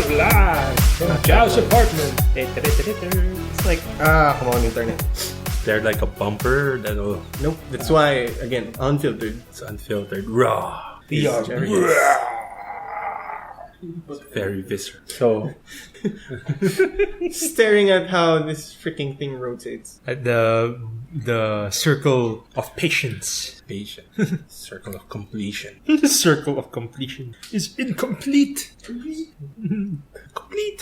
broadcast live from Joao's apartment. It's like, come on, internet. They're like a bumper that'll... Nope, that's why, again, unfiltered. It's unfiltered. Raw. It's very visceral. So, staring at how this freaking thing rotates. At the circle of patience. patient. Circle of completion. The circle of completion is incomplete. Complete.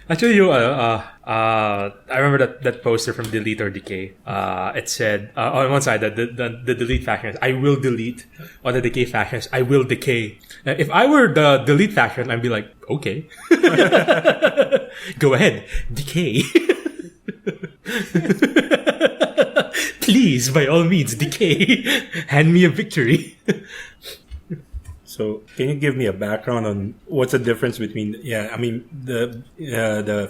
Actually, I remember that poster from Delete or Decay. It said on one side that the Delete faction is I will delete. On the Decay faction is I will decay. If I were the Delete faction, I'd be like, okay, go ahead, decay. Please, by all means, decay. Hand me a victory. So, can you give me a background on what's the difference between, the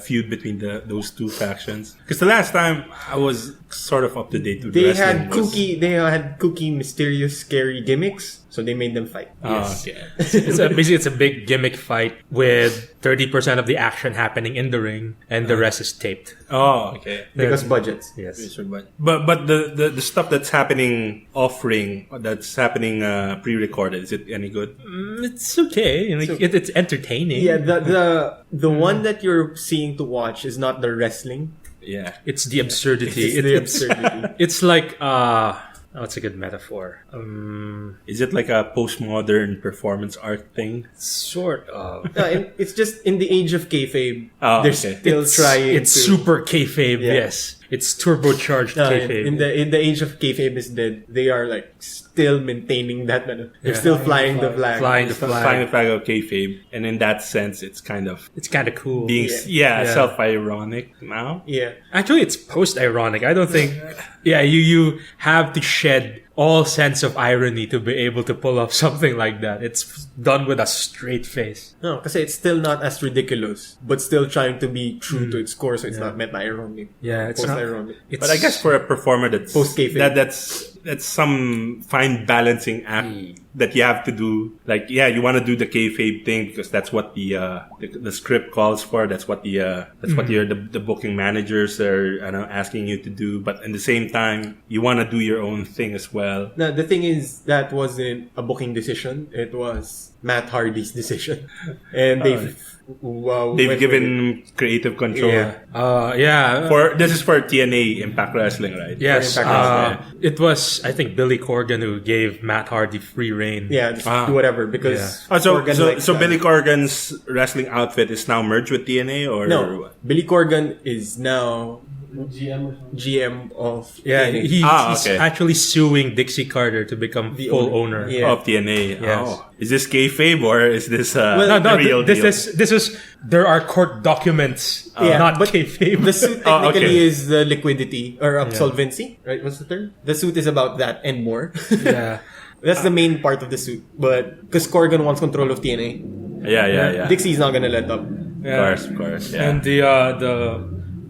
feud between those two factions? Because the last time I was sort of up to date with They wrestling. had kooky, mysterious, scary gimmicks, so they made them fight. Yes. Okay. Basically, it's a big gimmick fight with 30% of the action happening in the ring, and the rest is taped. Oh, okay. Because budgets. Yes. But the stuff that's happening off ring, that's happening pre-recorded, is it any good? It's okay. It's entertaining. Yeah, the one that you're seeing to watch is not the wrestling. Yeah. It's the absurdity. It's the absurdity. It's like what's a good metaphor? Is it like a postmodern performance art thing? Sort of. It's just in the age of kayfabe. Oh, they're okay. still trying. It's super kayfabe. Yeah. Yes, it's turbocharged kayfabe. in the age of kayfabe is dead. They are like still maintaining that. They're still flying the flag. Flying the Flying the flag. flag of kayfabe, and in that sense, it's kind of It's kind of cool. being Yeah. self-ironic now. Yeah. Actually, it's post-ironic. I don't think... Yeah, you have to shed all sense of irony to be able to pull off something like that. It's done with a straight face. No, because it's still not as ridiculous, but still trying to be true to its core, so it's not meta-ironic. Yeah, it's not... Post-ironic. It's, But I guess for a performer that's Post-kayfabe. that's some fine balancing act that you have to do. Like, you want to do the kayfabe thing because that's what the script calls for. That's what the booking managers are asking you to do. But at the same time, you want to do your own thing as well. Now, the thing is, that wasn't a booking decision. It was Matt Hardy's decision. And they've given creative control. This is for TNA Impact Wrestling, right? Yes, For Impact Wrestling. it was, I think, Billy Corgan who gave Matt Hardy free reign. Yeah, just do whatever, because Corgan likes So that. Billy Corgan's wrestling outfit is now merged with TNA, or No, what? Billy Corgan is now GM of TNA. He's okay. actually suing Dixie Carter to become The full owner. owner. Yeah. Of TNA. Yes. Oh. Is this kayfabe or is this No, the real deal? this is there are court documents, not but kayfabe. The suit technically okay. is the liquidity or solvency, right? What's the term? The suit is about that and more. Yeah. That's the main part of the suit. But because Corgan wants control of TNA, Yeah. Dixie's not gonna let up. Of course. Yeah. And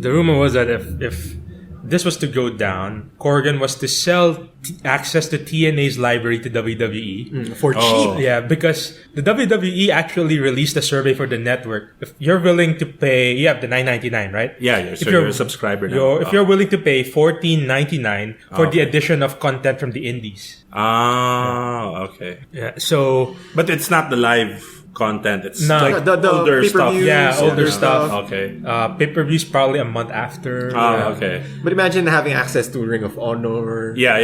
the rumor was that if this was to go down, Corgan was to sell access to TNA's library to WWE. For cheap. Yeah, because the WWE actually released a survey for the network. If you're willing to pay, you have the $9.99, right? Yeah, so you're a subscriber now. If you're willing to pay $14.99 for the addition of content from the indies. Okay. Yeah, so But it's not the live content. It's No. like The older stuff. pay-per-views Yeah, and older stuff. Okay. pay-per-views probably a month after. Okay. But imagine having access to Ring of Honor. Yeah.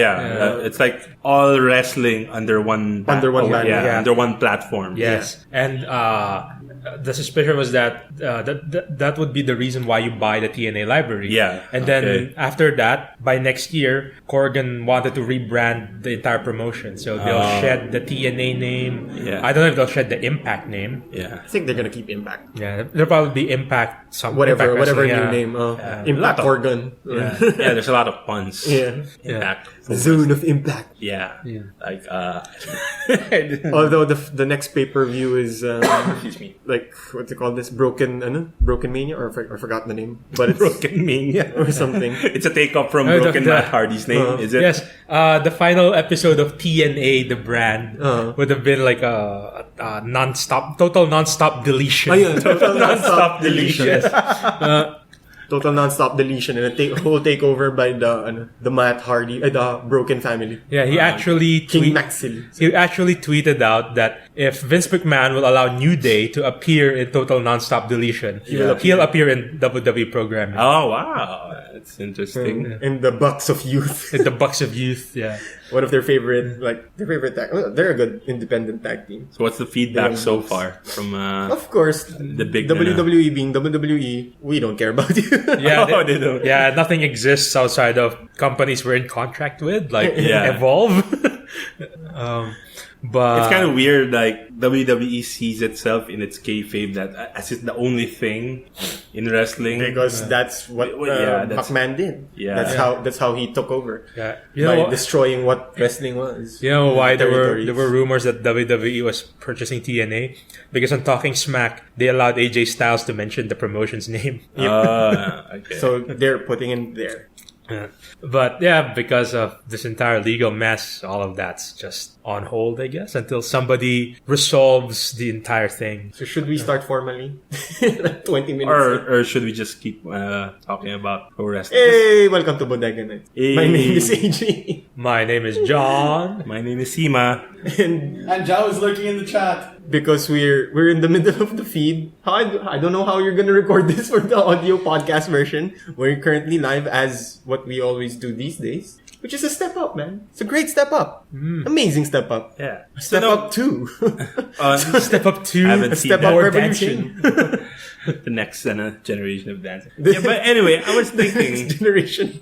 It's like all wrestling under one Under one banner. Yeah. under one platform. Yes, and the suspicion was that that would be the reason why you buy the TNA library. Yeah, and then okay. after that, by next year, Corgan wanted to rebrand the entire promotion, so they'll shed the TNA name. Yeah. I don't know if they'll shed the Impact name. Yeah. I think they're gonna keep Impact. Yeah, there'll probably be Impact Whatever Impact new Wrestling, name. A lot Impact of- Corgan. Yeah, there's a lot of puns. Yeah. Impact Zone of Impact. Yeah. Like Although the next pay-per-view is excuse me. like what's it called? This Broken Mania, or I forgot the name, but it's Broken Mania or something. It's a takeoff from the- Broken the- Matt Hardy's name, is it? Yes, the final episode of TNA, the brand, would have been like a total non-stop deletion. Total non-stop deletion. Yes. Total non-stop deletion and a whole takeover by the Matt Hardy, the Broken family. Yeah, he actually King Maxil. he actually tweeted out that if Vince McMahon will allow New Day to appear in total non-stop deletion, he'll appear in WWE programming. Oh wow, that's interesting. In the Bucks of Youth. In the Bucks of Youth, yeah. One of their favorite tag. They're a good independent tag team. So what's the feedback so far from Of course, the big WWE being WWE, we don't care about you. Yeah, Oh, they don't. yeah, nothing exists outside of companies we're in contract with, like Yeah. Evolve. But It's kind of weird, like WWE sees itself in its kayfabe that as it's the only thing in wrestling. Because that's what that's- McMahon did. Yeah. That's how he took over. yeah, By destroying what wrestling was. you know why there Territories. were rumors that WWE was purchasing TNA? Because on Talking Smack, they allowed AJ Styles to mention the promotion's name. Okay. So they're putting in there. Yeah. But yeah, because of this entire legal mess, all of that's just on hold, I guess, until somebody resolves the entire thing. So should we start formally? Like 20 minutes. or should we just keep talking about pro wrestling? Hey, welcome to Bodega Nights. Hey. My name is AJ. My name is John. My name is Cima. And Joao is lurking in the chat. because we're in the middle of the feed. I don't know how you're gonna record this for the audio podcast version. We're currently live as what we always do these days, which is a step up, man. It's a great step up. Amazing step up. Yeah. Step up two. Step up to I haven't seen Step that. up more revolution. The next generation of dancing. Yeah, but anyway, I was thinking Generation.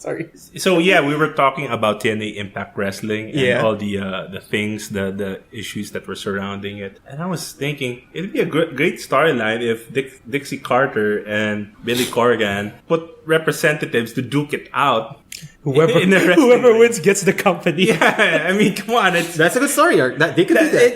Sorry. So yeah, we were talking about TNA Impact Wrestling and Yeah. all the things, the issues that were surrounding it. And I was thinking it'd be a great storyline if Dixie Carter and Billy Corgan put representatives to duke it out. whoever in the wrestling whoever ring. wins gets the company. Yeah, I mean, come on, That's a good story arc. They could do that.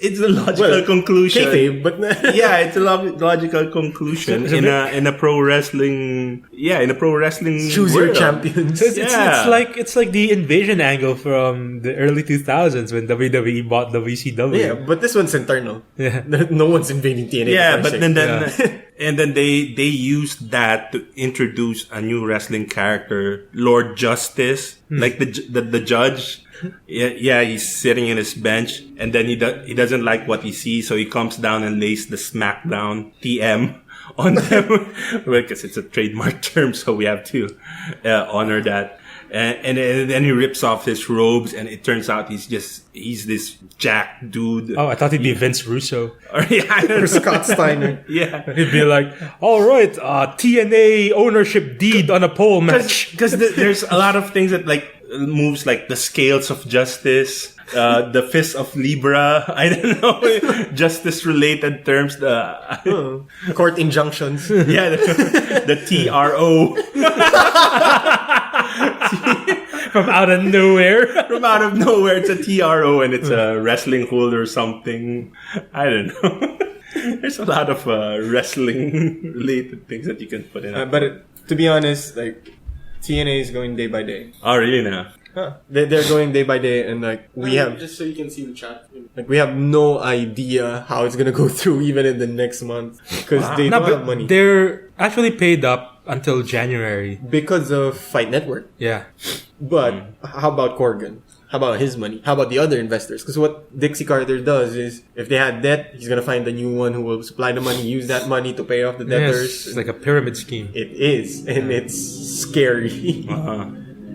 it's a logical conclusion. Kayfabe, but Yeah, it's a logical conclusion in a pro wrestling. Yeah, in a pro wrestling. choose your world. champions. Yeah. It's like the invasion angle from the early 2000s when WWE bought WCW. Yeah, but this one's internal. Yeah. No one's invading TNA. Yeah, for but Christ's then sake. and then they used that to introduce a new wrestling character, Lord Justice, like the judge. Yeah, he's sitting in his bench, and then he doesn't like what he sees, so he comes down and lays the SmackDown TM on them, because it's a trademark term, so we have to honor that. And then he rips off his robes, and it turns out he's this jack dude. Oh, I thought he'd be Vince Russo. Or, yeah, I don't Or know. Scott Steiner. Yeah. He'd be like, all right, TNA ownership deed on a pole match. Because there's a lot of things that like moves like the scales of justice, the fist of Libra. I don't know, justice related terms. Court injunctions. Yeah, the TRO From out of nowhere. from out of nowhere. It's a TRO and it's a wrestling hold or something. I don't know. There's a lot of wrestling related things that you can put in. To be honest, like TNA is going day by day. Oh, really now? They're going day by day, and like we have just so you can see the chat. we have no idea how it's gonna go through even in the next month because they No, don't but have money they're actually paid up until January. because of Fight Network. Yeah. But how about Corgan? How about his money? How about the other investors? Because what Dixie Carter does is, if they had debt, he's gonna find a new one who will supply the money, use that money to pay off the debtors. It's like a pyramid scheme. It is, and it's scary.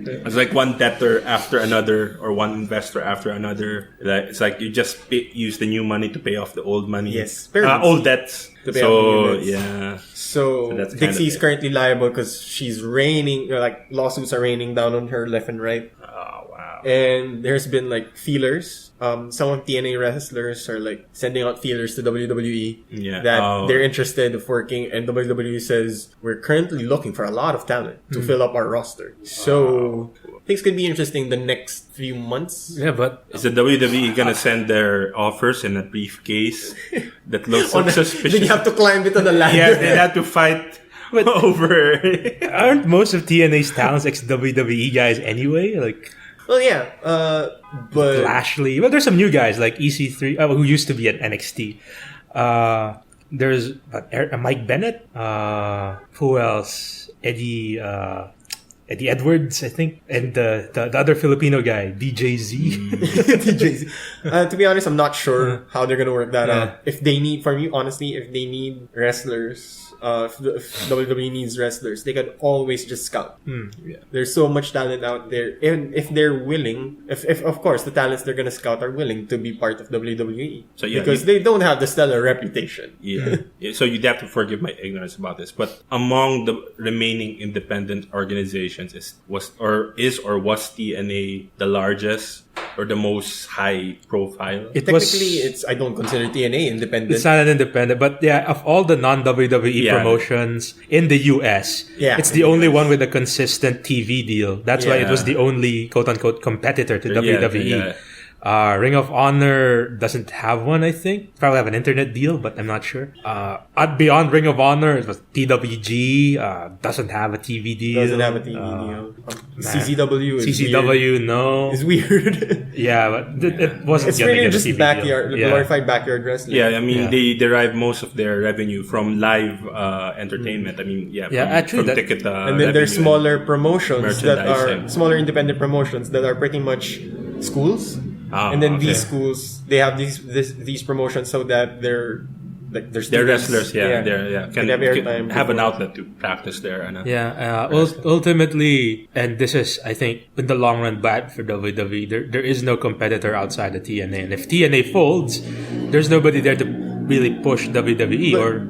It's like one debtor after another, or one investor after another. It's like you just use the new money to pay off the old money. Yes, pyramids. old debts. To pay off the new debts. Yeah. So that's kind Dixie of is it. currently liable because she's raining, like lawsuits are raining down on her left and right. Oh wow. And there's been like feelers. Some of TNA wrestlers are like sending out feelers to WWE that they're interested of working, and WWE says we're currently looking for a lot of talent to fill up our roster. So things could be interesting the next few months. Yeah, but is the WWE gonna send their offers in a briefcase that looks so suspicious? Then you have to climb it on the ladder. Yeah, they have to fight over. aren't most of TNA's talents ex-WWE guys anyway? Like, Well, yeah, but Lashley. Well, there's some new guys like EC3, who used to be at NXT. There's Mike Bennett. Who else? Eddie Edwards, I think, and the other Filipino guy, DJZ. DJZ. To be honest, I'm not sure how they're gonna work that out. If they need, for me, honestly, if they need wrestlers. If WWE needs wrestlers, they could always just scout. There's so much talent out there, and if they're willing, if of course the talents they're gonna scout are willing to be part of WWE, So, because they don't have the stellar reputation. So you'd have to forgive my ignorance about this, but among the remaining independent organizations, was TNA the largest or the most high profile? Technically, I don't consider TNA independent. It's not an independent, but yeah, of all the non-WWE promotions in the US, it's the only one with a consistent TV deal. That's why it was the only quote-unquote competitor to WWE. Ring of Honor doesn't have one, I think. Probably have an internet deal, but I'm not sure. Beyond Ring of Honor, it was TWG, doesn't have a TV deal. Doesn't have a TV deal. CCW is CCW, weird. no. It's weird. Yeah, but it wasn't It's gonna really get a just TV backyard, deal. glorified backyard wrestling. Yeah, I mean, they derive most of their revenue from live entertainment. I mean, actually, from ticket and then there's smaller promotions that are merchandising. smaller independent promotions that are pretty much schools. And then these schools, they have these promotions so that they're wrestlers, can have airtime have an before. outlet to practice there. Ultimately, and this is, I think, in the long run, bad for WWE. There is no competitor outside of TNA, and if TNA folds, there's nobody there to really push WWE or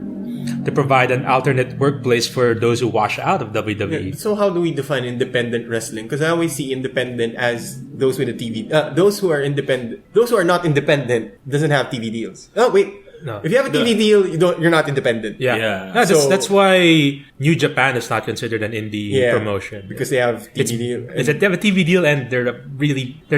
to provide an alternate workplace for those who wash out of WWE. So how do we define independent wrestling? Because I always see independent as those with a TV. Those who are independent, those who are not independent, doesn't have TV deals. Oh wait. No. If you have a TV deal, you're not independent. Yeah. No, that's why New Japan is not considered an indie promotion. Because they have TV deal. They have a TV deal, and they're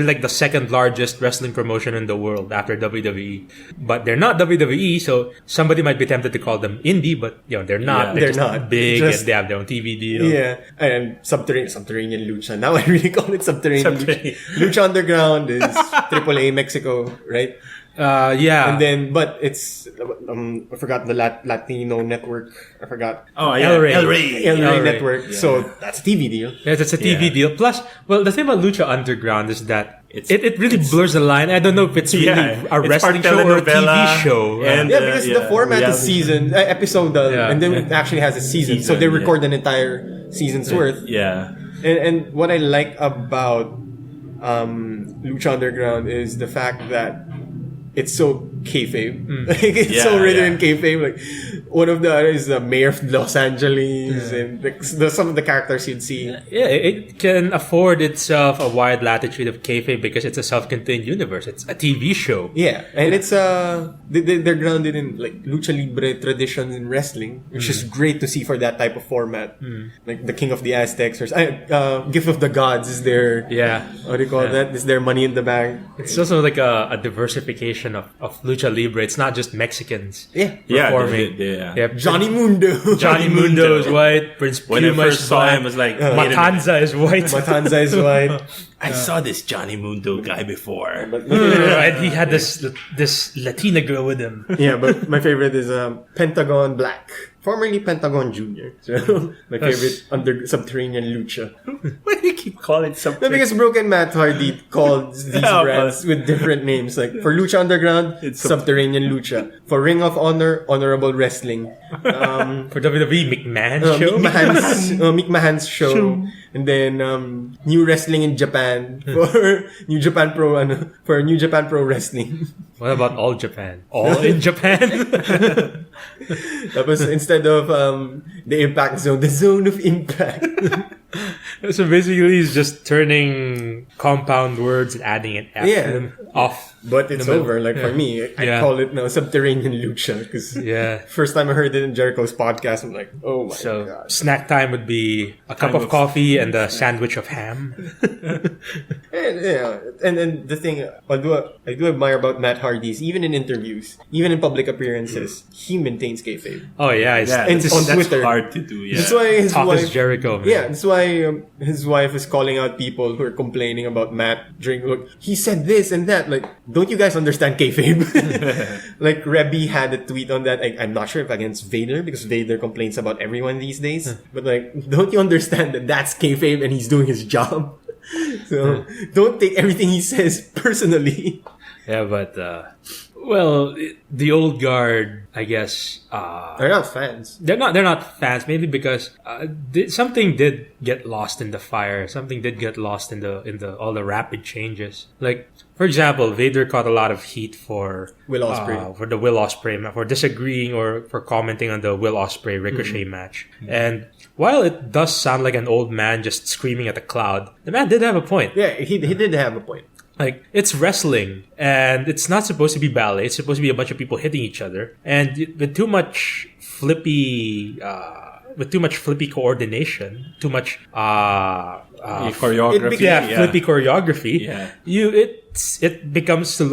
like the second largest wrestling promotion in the world after WWE. But they're not WWE, so somebody might be tempted to call them indie, but they're not. They're just not big, and they have their own TV deal. Yeah, and subterranean lucha. Now I really call it subterranean lucha. Lucha Underground is AAA Mexico, right? And then, but it's I forgot the Latino network. I forgot. El Rey network. Yeah. So that's a TV deal. Yes, it's a TV deal. Plus, well, the thing about Lucha Underground is that it really blurs the line. I don't know if it's really a wrestling show or a TV show. And because the format is season, episode, and then it actually has a season. So they record an entire season's worth. Yeah. And what I like about Lucha Underground is the fact that it's so kayfabe. Like, it's so written in kayfabe. Like, one of the is the mayor of Los Angeles, and some of the characters you'd see. Yeah, it can afford itself a wide latitude of kayfabe because it's a self-contained universe. It's a TV show. Yeah, and it's they're grounded in like lucha libre traditions in wrestling, which is great to see for that type of format. Like the King of the Aztecs or Gift of the Gods is their what do you call that? Is their Money in the Bank. It's also like a diversification of lucha libre. It's not just Mexicans performing. Johnny Mundo. Johnny Mundo is white. Prince When Puma I first is saw black. him, I was like, Matanza is white. Matanza is white. I saw this Johnny Mundo guy before. And he had this Latina girl with him. Yeah, but my favorite is Pentagon Black, formerly Pentagon Junior. So my favorite under subterranean lucha. Why do you keep calling something? No, because Broken Matt Hardy called these brands with different names. Like for Lucha Underground, it's Subterranean Lucha. For Ring of Honor, Honorable Wrestling. For WWE, McMahon show. Mick Mahon's show. And then New Wrestling in Japan for New Japan Pro Wrestling. What about All Japan? All in Japan? That was instead of the Impact Zone, the Zone of Impact. So basically, he's just turning compound words and adding an F Yeah. to them off. But it's the middle. over. Like for me, I Yeah. call it now subterranean lucha because Yeah. first time I heard it in Jericho's podcast, I'm like, oh my So god. snack time would be a cup Time of of- coffee and a sandwich of ham. And then the thing I do admire about Matt Hardy is even in interviews, even in public appearances, he maintains kayfabe. Oh yeah, it's, Yeah, And it's on just that's Twitter. hard to do. Yeah. That's why his tough as wife. Jericho. Man. Yeah, that's why his wife is calling out people who are complaining about Matt during. Look, he said this and that. Like, don't you guys understand kayfabe? Like, Rebby had a tweet on that. I'm not sure if against Vader because Vader complains about everyone these days. But like, don't you understand that that's kayfabe and he's doing his job? So don't take everything he says personally. Yeah, but well, the old guard, I guess. They're not fans. They're not fans. Maybe because something did get lost in the fire. Something did get lost in the all the rapid changes. Like for example, Vader caught a lot of heat for Will Ospreay. for the Will Ospreay for disagreeing or for commenting on the Will Ospreay Ricochet match. And while it does sound like an old man just screaming at the cloud, the man did have a point. Yeah, he did have a point. Like, it's wrestling, and it's not supposed to be ballet. It's supposed to be a bunch of people hitting each other. And with too much flippy coordination, too much choreography. flippy choreography. Yeah. It begins to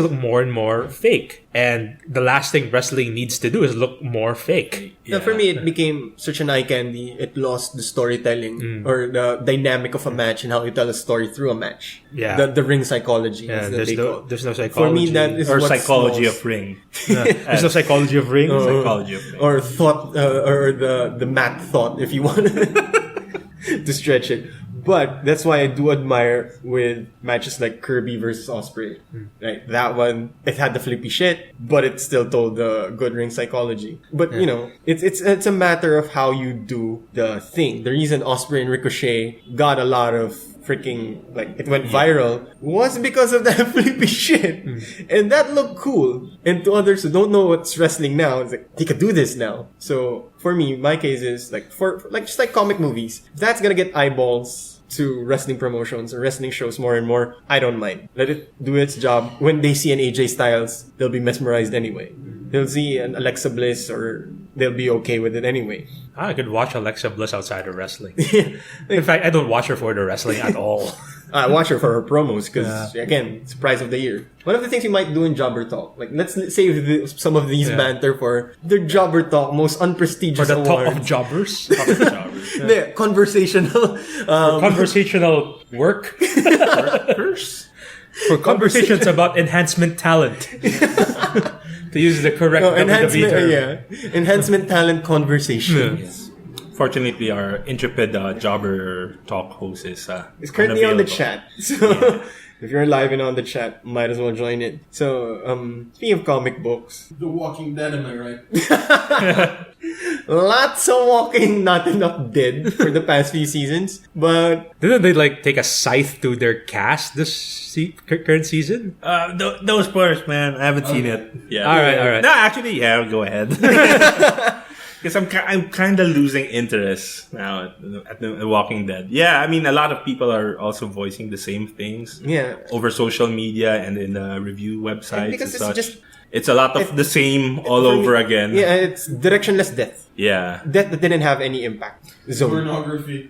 look more and more fake. And the last thing wrestling needs to do is look more fake. Now, for me, it became such an eye candy. It lost the storytelling or the dynamic of a match and how you tell a story through a match. Yeah. The ring psychology. Yeah, is that they call. there's no psychology. For me, that is Or what psychology stalls. of ring. there's no psychology of rings. Psychology of ring. Or thought, or the mat thought, if you want to stretch it. But that's why I do admire with matches like Kirby versus Ospreay. Right, that one, it had the flippy shit, but it still told the good ring psychology. But you know, it's a matter of how you do the thing. The reason Ospreay and Ricochet got a lot of freaking, like, it went viral was because of that flippy shit. And that looked cool. And to others who don't know what's wrestling now, it's like, they could do this now. So, for me, my case is, like, just like comic movies, if that's gonna get eyeballs to wrestling promotions or wrestling shows more and more, I don't mind. Let it do its job. When they see an AJ Styles, they'll be mesmerized anyway. They'll see an Alexa Bliss or they'll be okay with it anyway. I could watch Alexa Bliss outside of wrestling. In fact, I don't watch her for the wrestling at all. I watch her for her promos because, again, it's prize of the year. One of the things you might do in Jobber Talk, like, let's save some of these banter for the Jobber Talk most unprestigious For the top awards. of jobbers. The conversational. Conversational work. For conversations about enhancement talent. To use the correct WWE term. Enhancement talent conversation. Fortunately, our intrepid Jobber Talk host is It's currently on the unavailable. chat. So if you're live and on the chat, might as well join it. So, speaking of comic books, The Walking Dead, am I right? lots of walking, not enough dead for the past few seasons. But Didn't they like take a scythe to their cast this current season? Those spoilers, man. I haven't seen it. Yeah. All right. No, actually, yeah. Go ahead. Because I'm kind of losing interest now at the Walking Dead. Yeah, I mean, a lot of people are also voicing the same things. yeah, Over social media and in review websites because and it's such. just- It's a lot of the same all for me- over again. yeah, it's directionless death. Yeah. Death that didn't have any impact. Zone. Pornography.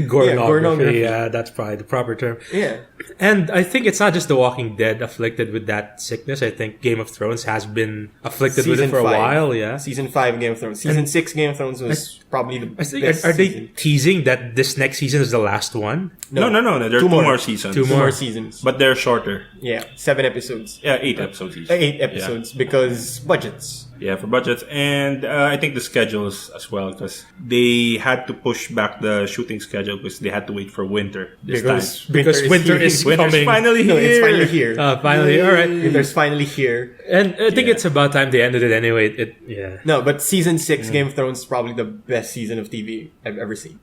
Gornography. Yeah, that's probably the proper term. Yeah. And I think it's not just The Walking Dead afflicted with that sickness. I think Game of Thrones has been afflicted with it for a while. Yeah. Season 5 Game of Thrones. Season 6 Game of Thrones was probably the I think, best are they season. teasing that this next season is the last one? No. There are two more seasons. Two Two more seasons. But they're shorter. Yeah, 7 episodes. Yeah, 8 episodes each. 8 episodes because budgets. Yeah, for budgets. And I think the schedules as well, because they had to push back the shooting schedule because they had to wait for winter this time. Because winter is Winter's coming. finally here. No, it's finally here. Finally, all right. Winter's finally here. And I think Yeah. it's about time they ended it anyway. Yeah. No, but season 6 Game of Thrones is probably the best season of TV I've ever seen.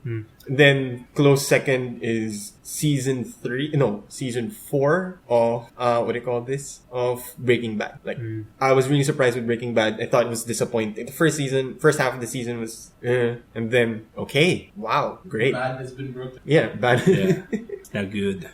Then close second is season 4 of what do you call this? Of Breaking Bad. Like I was really surprised with Breaking Bad. I thought it was disappointing. The first half of the season was and then okay, wow, great. Bad has been broken. Yeah, bad. Yeah. Not good.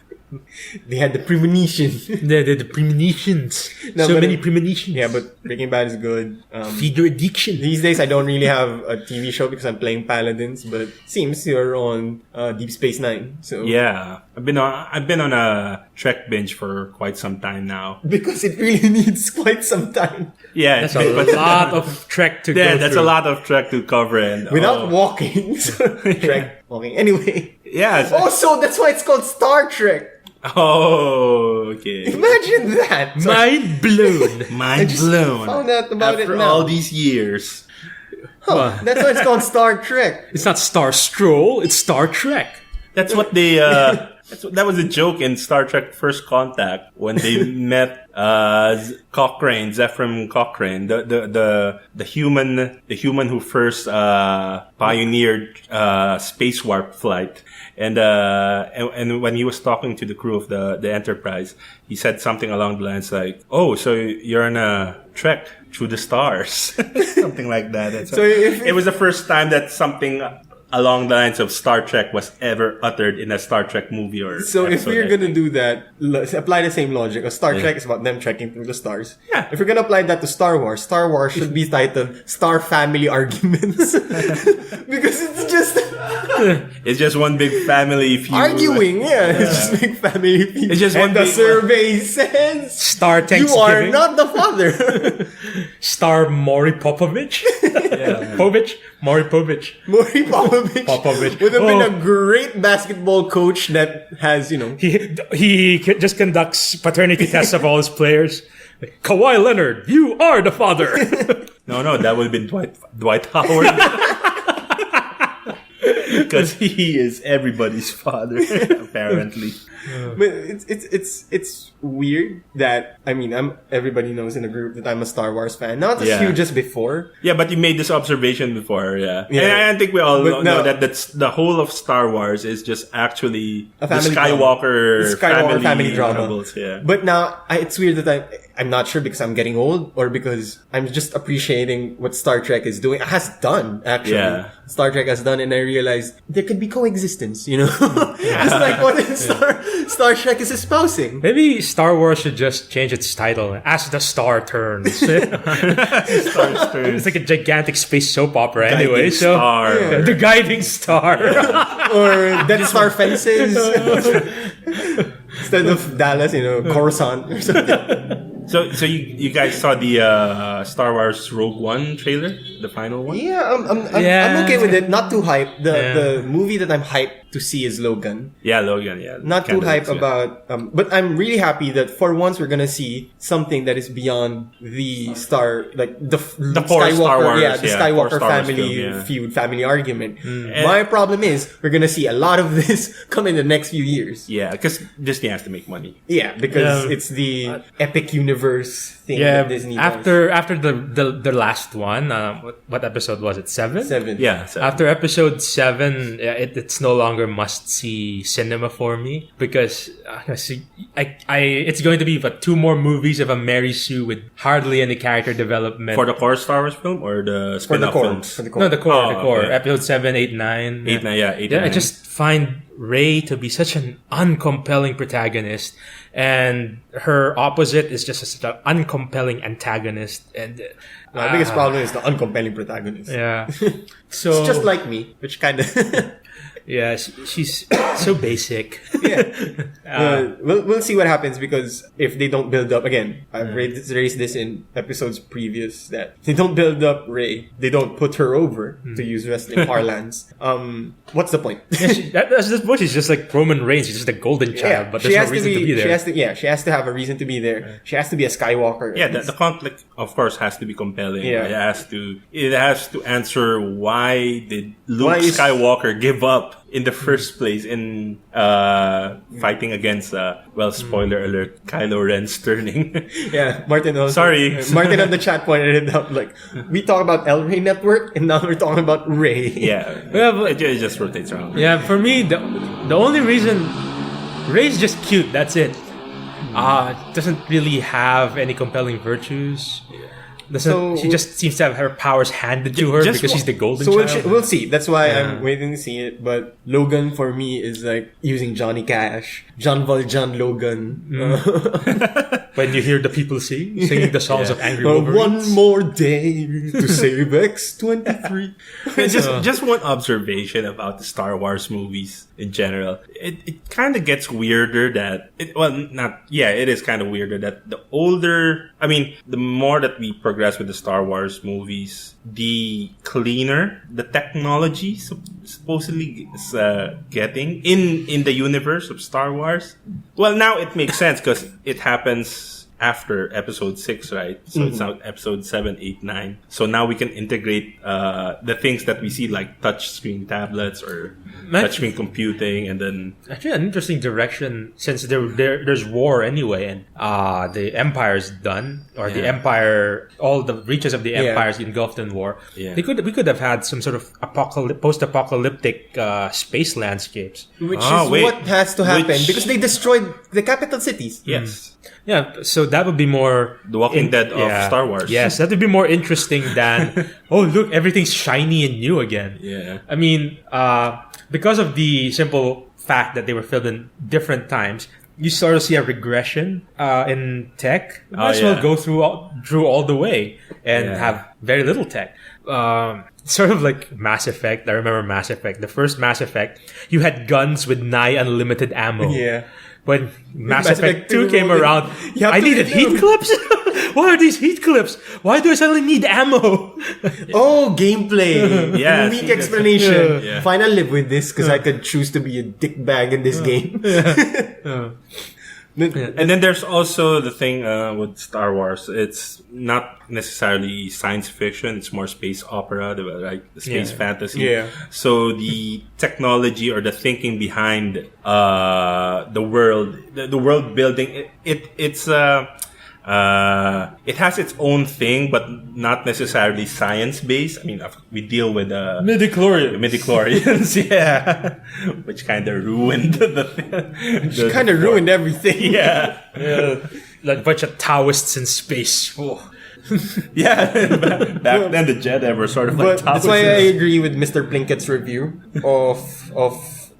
They had the premonition. The premonitions. No, So but many premonitions. Yeah, but Breaking Bad is good. Feed your addiction. These days, I don't really have a TV show because I'm playing Paladins, but seems you're on Deep Space Nine. So Yeah, I've been on a Trek binge for quite some time now. because it really needs quite some time Yeah, That's a lot of trek to go yeah, that's through. a lot of Trek to cover and without walking. So, Trek walking. Anyway, Yeah. also that's why it's called Star Trek. Oh, okay. Imagine that. So Mind blown. I Mind just blown. found out about After it now. all these years. Huh, that's why it's called Star Trek. It's not Star Stroll, it's Star Trek. That's what they. That was a joke in Star Trek: First Contact when they met Cochrane, Zephram Cochrane, the human who first pioneered space warp flight. And when he was talking to the crew of the Enterprise, he said something along the lines like, "Oh, so you're on a trek through the stars," something like that. So if it was the first time that something along the lines of Star Trek was ever uttered in a Star Trek movie or So if episode, we're I gonna think. do that, let's apply the same logic. A Star Trek is about them trekking through the stars. Yeah. If we're gonna apply that to Star Wars should be titled Star Family Arguments. Because it's just It's just one big family feud. arguing, yeah. It's just big family feud. It's just and one the big- survey says Star you Thanksgiving. are not the father. Star Maury Popovich. Maury Povich. Maury Popovich Popovich. would have been Oh. a great basketball coach that has, He just conducts paternity tests of all his players. Kawhi Leonard, you are the father. No, that would have been Dwight Howard. Because he is everybody's father, apparently. But it's weird that everybody knows in the group that I'm a Star Wars fan. Not as Yeah. huge as before. Yeah, but you made this observation before, yeah. Yeah. And I think we all But know no. that that's the whole of Star Wars is just actually A the family Skywalker, family drama. novels, yeah. But now it's weird that I'm not sure because I'm getting old or because I'm just appreciating what Star Trek is doing. Has done actually. Yeah. Star Trek has done, and I realized there could be coexistence. Just like what Star Trek is espousing. Maybe Star Wars should just change its title as the star turns. It's like a gigantic space soap opera anyway. Guiding So star. Yeah. the guiding star. Or Death Star fences. Instead of Dallas, Coruscant or something. So you guys saw the Star Wars Rogue One trailer, the final one? Yeah, I'm Yeah. okay with it. Not too hype. Yeah. The movie that I'm hyped to see is Logan. Yeah, Logan. Yeah, Not too Kinda hype looks good. about, but I'm really happy that for once we're gonna see something that is beyond the Star, like the core Skywalker, Star Wars, the yeah, Skywalker core Star Wars family film, yeah. feud, family argument. And- My problem is we're gonna see a lot of this come in the next few years. Yeah, because Disney has to make money. Yeah, because Yeah. it's the epic universe thing Yeah, that Disney does. after the last one, what episode was it? 7? 7. Yeah, so After episode 7, it's no longer must-see cinema for me because it's going to be 2 more movies of a Mary Sue with hardly any character development. for the core Star Wars film or the For the spin-off core. films? For the core. No, the core. Okay. Episode 7, 8, 9. 8, 9, yeah, 8, Yeah, I 9. just find Rey to be such an uncompelling protagonist, and her opposite is just such an uncompelling antagonist. And My biggest problem is the uncompelling protagonist. yeah, so It's just like me, which kind of yeah, she's so basic. we'll see what happens because if they don't build up again, I've raised this in episodes previous that if they don't build up Rey, they don't put her over to use wrestling parlance. What's the point? Yeah, that's the point. She's just like Roman Reigns. She's just a golden child, but there's no reason to be there. She has to have a reason to be there. She has to be a Skywalker. Yeah, the conflict, of course, has to be compelling. Yeah. It has to answer why did Luke Why is- Skywalker give up in the first place in fighting against spoiler alert, Kylo Ren's turning. Yeah, Martin also. Sorry. Martin on the chat pointed it out. Like, we talk about El Rey Network, and now we're talking about Rey. Yeah, but- it just rotates around. Yeah, for me, the only reason Rey's just cute. That's it. Doesn't really have any compelling virtues. She just seems to have her powers handed to her Just because she's the golden So child. we'll see. That's why I'm waiting to see it. But Logan for me is like using Johnny Cash, Jean Valjean Logan. When you hear the people singing the songs of Angry Wolverines. One more day to save X-23. Just one observation about the Star Wars movies in general. It kind of gets weirder that it is kind of weirder that the more that we progress with the Star Wars movies, the cleaner the technology supposedly is getting in the universe of Star Wars. Well, now it makes sense because it happens after episode 6, right? So it's now episode 7, 8, 9. So now we can integrate the things that we see like touchscreen tablets or touchscreen computing, and then actually an interesting direction since there's war anyway, and the Empire's done, or the Empire, all the reaches of the Empire's engulfed in war. Yeah. We could have had some sort of post-apocalyptic space landscapes, Which is what has to happen because they destroyed the capital cities. yes. Yeah, so that would be more The Walking Dead of Star Wars. Yes, that would be more interesting than look, everything's shiny and new again. Yeah. I mean, because of the simple fact that they were filmed in different times, you sort of see a regression in tech. You might as well go through all the way and have very little tech. Sort of like Mass Effect. I remember Mass Effect. The first Mass Effect, you had guns with nigh unlimited ammo. Yeah. When Mass Effect 2 came around, You have I to needed reload. heat clips? What are these heat clips? Why do I suddenly need ammo? Oh, gameplay. Yeah, Weak see, explanation. Yeah. Fine, I'll live with this because I could choose to be a dickbag in this game. And then there's also the thing with Star Wars. It's not necessarily science fiction. It's more space opera, like the space fantasy. Yeah. So the technology or the thinking behind the world, the world building, it has its own thing, but not necessarily science-based. I mean, we deal with midichlorians, yeah, which kind of ruined the Kind of ruined everything. Yeah. Like a bunch of Taoists in space. Oh. Yeah, back then the Jedi were sort of like But that's why I Taoists. agree with Mr. Plinkett's review of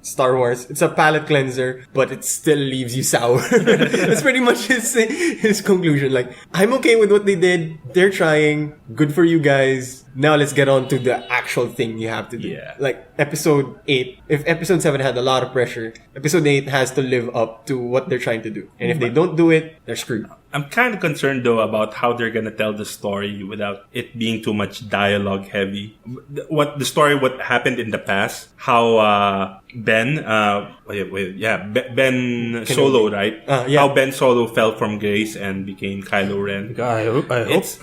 Star Wars. It's a palate cleanser, but it still leaves you sour. That's pretty much his conclusion. Like, I'm okay with what they did. They're trying. Good for you guys. Now let's get on to the actual thing you have to do. Yeah. Like episode 8. If episode 7 had a lot of pressure, episode 8 has to live up to what they're trying to do. And if they don't do it, they're screwed. I'm kind of concerned though about how they're gonna tell the story without it being too much dialogue heavy. What happened in the past? How Ben Solo, right? Yeah. How Ben Solo fell from grace and became Kylo Ren. I hope. It's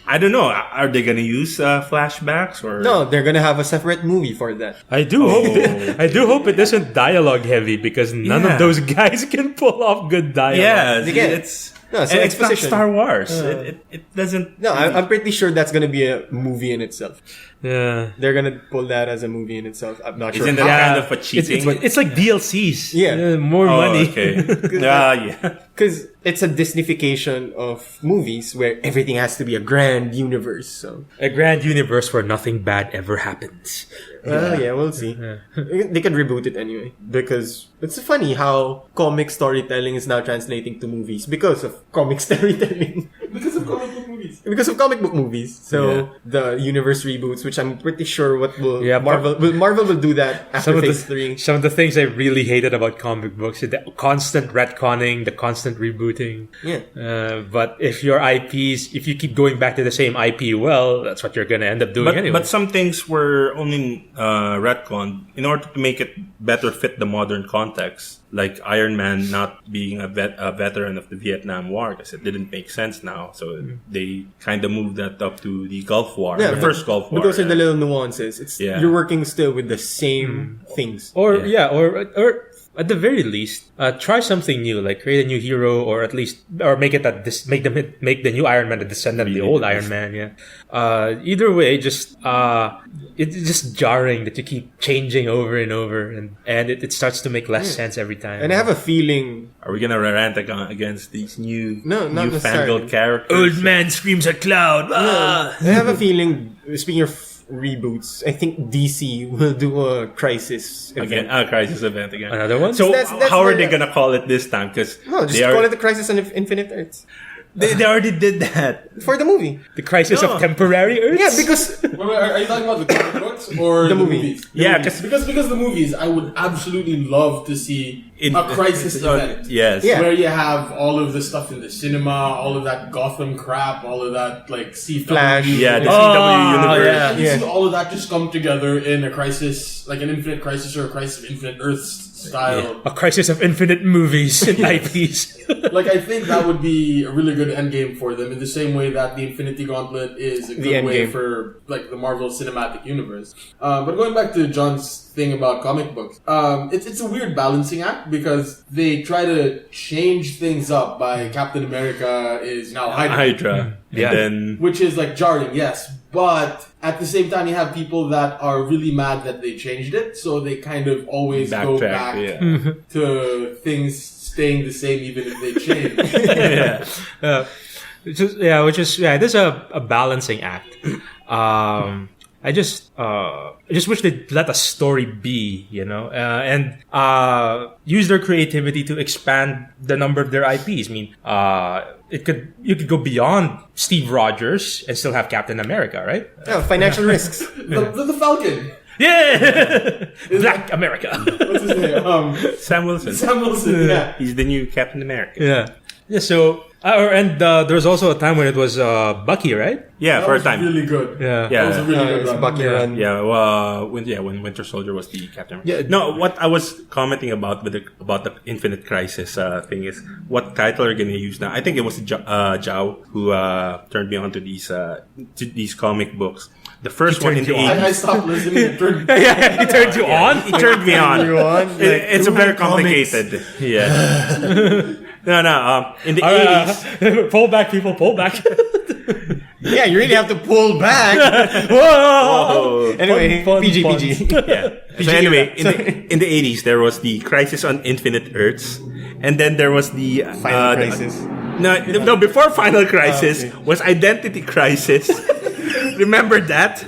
I don't know. Are they gonna use flashbacks or No, they're gonna have a separate movie for that. I do hope it isn't dialogue heavy because none Yeah. of those guys can pull off good dialogue. Yeah, They get- it's No, so and it's not exposition. Star Wars. It doesn't. No, I'm pretty sure that's gonna be a movie in itself. Yeah. They're gonna pull that as a movie in itself. I'm not sure. Isn't that kind of a cheating? It's like DLCs. Yeah. More Oh, money. okay. Yeah. Because it's a Disneyfication of movies where everything has to be a grand universe. So, A grand universe where nothing bad ever happens. yeah, we'll see. They could reboot it anyway because it's funny how comic storytelling is now translating to movies because of comic storytelling. Because of comic book movies. Because of comic book movies. So Yeah. the universe reboots, which I'm pretty sure will Yeah, Marvel will do that after phase 3. Some of the things I really hated about comic books is the constant retconning, the constant rebooting. Yeah. But if your IPs, if you keep going back to the same IP, well, that's what you're going to end up doing anyway. But some things were only retconned in order to make it better fit the modern context. like Iron Man not being a veteran of the Vietnam War because it didn't make sense now. So they kind of moved that up to the Gulf War, the first Gulf War. But those are the little nuances. It's you're working still with the same things. Or at the very least, try something new, like create a new hero, or at least, or make the new Iron Man a descendant of the old Iron Man. Yeah. Either way, it's just jarring that you keep changing over and over, and it starts to make less sense every time. And I have a feeling. Are we gonna rant against these new not newfangled characters? Old man screams at cloud. I have a feeling. Speaking of reboots, I think DC will do a Crisis event. Again, Crisis event again. Another one? So That's how are they gonna call it this time? Because just call it the Crisis on Infinite Earths they already did that for the movie. The Crisis of Temporary Earths? Yeah, because Wait, are you talking about the comic books or The the movie. movies? Yeah, because the movies, I would absolutely love to see a Crisis event. Yes. Yeah. Where you have all of the stuff in the cinema, all of that Gotham crap, all of that like CW. Flash. Yeah, the Oh, CW universe. yeah. And you see all of that just come together in a Crisis, like an Infinite Crisis or a Crisis of Infinite Earths style. A Crisis of Infinite movies and IPs. Like, I think that would be a really good endgame for them, in the same way that the Infinity Gauntlet is a good way endgame. for like the Marvel Cinematic Universe. But going back to John's thing about comic books, it's a weird balancing act because they try to change things up by Captain America is now Hydra. Yeah. And then which is like jarring, yes. But at the same time, you have people that are really mad that they changed it, so they kind of always go backtrack. back Yeah. to things staying the same even if they change. Yeah. Which is this is a balancing act. I just wish they'd let a story be, and use their creativity to expand the number of their IPs. I mean, you could go beyond Steve Rogers and still have Captain America, right? financial risks. the Falcon. Yeah, Black America. What's his name? Sam Wilson. Sam Wilson. Yeah. He's the new Captain America. Yeah. So, there was also a time when it was Bucky, right? Yeah, That for a was time. really good. Yeah. Yeah. That was a really good It's run. Bucky run. Yeah, when Winter Soldier was the Captain. Yeah. No, what I was commenting about about the Infinite Crisis thing is what title are going to use now. I think it was Joao who turned me on to these comic books. The first one in the I 80s. stopped listening and turned. He turned you on. He turned me on. You on? It's a very complicated. Yeah. No. In the 80s. Pull back, people. Pull back. Yeah, you really have to pull back. Oh. Anyway, Fun. PG. Yeah. So anyway, in the 80s, there was the Crisis on Infinite Earths, and then there was the Final Crisis. No, before Final Crisis was Identity Crisis. Remember that?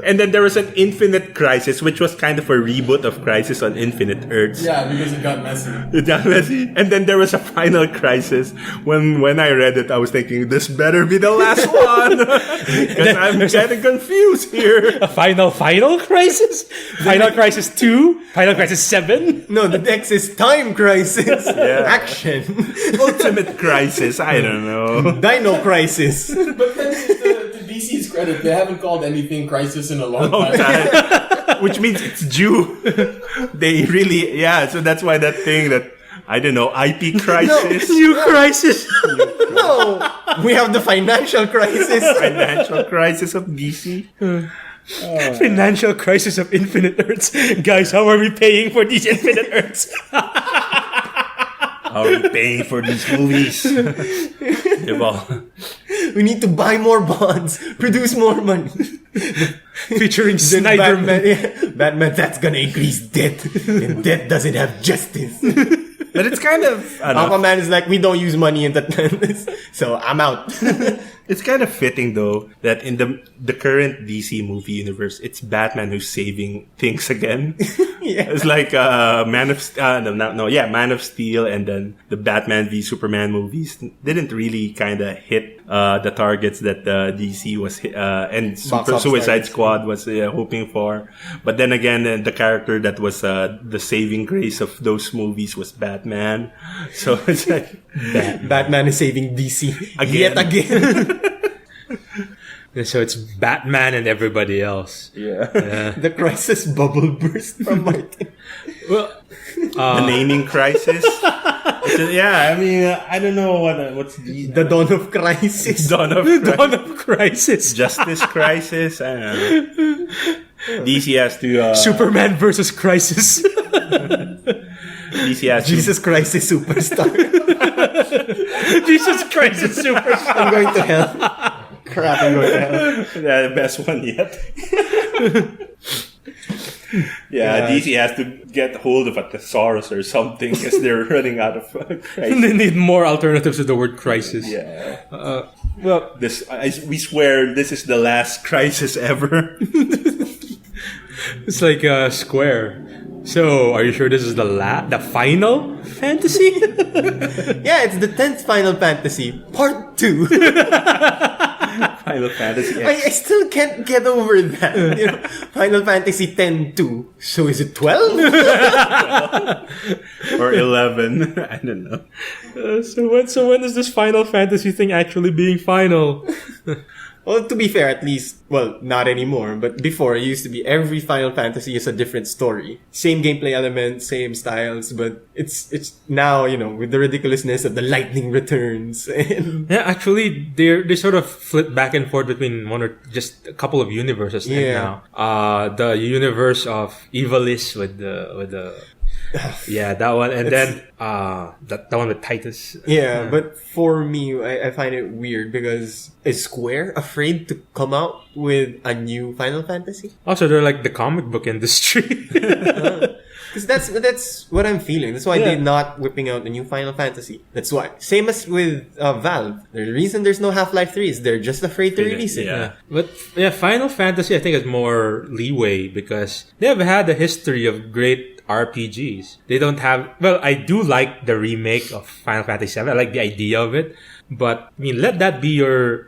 And then there was an Infinite Crisis, which was kind of a reboot of Crisis on Infinite Earths. Yeah, because it got messy. It got messy. And then there was a Final Crisis. When I read it, I was thinking, this better be the last one. Because I'm getting confused here. A final crisis? Final Crisis 2? Final Crisis 7? No, the next is Time Crisis. Yeah. Action. Ultimate Crisis. I don't know. Dino Crisis. But then, to DC's credit, they haven't called anything Crisis in a long time. Which means it's due. They really, so that's why that thing that, I don't know, IP Crisis. New Crisis. No, we have the financial crisis. Financial Crisis of DC. Financial Crisis of Infinite Earths. Guys, how are we paying for these Infinite Earths? How are we paying for these movies? Diba? We need to buy more bonds, produce more money. Featuring Then Snyder. Batman, that's gonna increase debt, and debt doesn't have justice. But it's kind of, I don't know, Aquaman is like, we don't use money in that, so I'm out. it's kind of fitting though that in the current DC movie universe, it's Batman who's saving things again. Yeah. It's like Man of Steel, and then the Batman v Superman movies didn't really kind of hit the targets that DC was and Suicide targets. Squad was hoping for. But then again, the character that was the saving grace of those movies was Batman. So it's like Batman is saving DC Again. yet again. So it's Batman and everybody else. yeah. Yeah. The crisis bubble burst from Martin. Well, The naming crisis. I mean, I don't know what's The dawn of crisis. dawn of Dawn of Crisis. justice crisis. I don't know. DC has to Superman versus Crisis. DC has to Jesus Christ is superstar. Jesus Christ is Superstar. I'm going to hell. Crap, I'm going to hell. the best one yet. Yeah, DC has to get hold of a thesaurus or something because they're running out of crisis. They need more alternatives to the word crisis. Yeah. Well, We swear this is the last crisis ever. it's like Square. So, are you sure this is the final fantasy? Yeah, it's the 10th Final Fantasy, Part 2. Final Fantasy I X. still can't get over that. You know, Final Fantasy 10-2. So is it 12? Or 11. I don't know. So when is this Final Fantasy thing actually being final? Well, to be fair, at least, well, not anymore, but before, it used to be every Final Fantasy is a different story. Same gameplay elements, same styles, but it's now, you know, with the ridiculousness of the lightning returns. And Yeah, actually, they sort of flip back and forth between one or just a couple of universes Yeah. now. The universe of Evilis with the yeah, that one, and then that one with Titus. yeah, but for me, I find it weird because is Square afraid to come out with a new Final Fantasy? Also, they're like the comic book industry. Because that's what I'm feeling. That's why they're not whipping out a new Final Fantasy. That's why. Same as with Valve. The reason there's no Half-Life 3 is they're just afraid to release it. Yeah. But yeah, Final Fantasy I think has more leeway because they have had a history of great RPGs. They don't have. Well, I do like the remake of Final Fantasy VII. I like the idea of it, but I mean, let that be your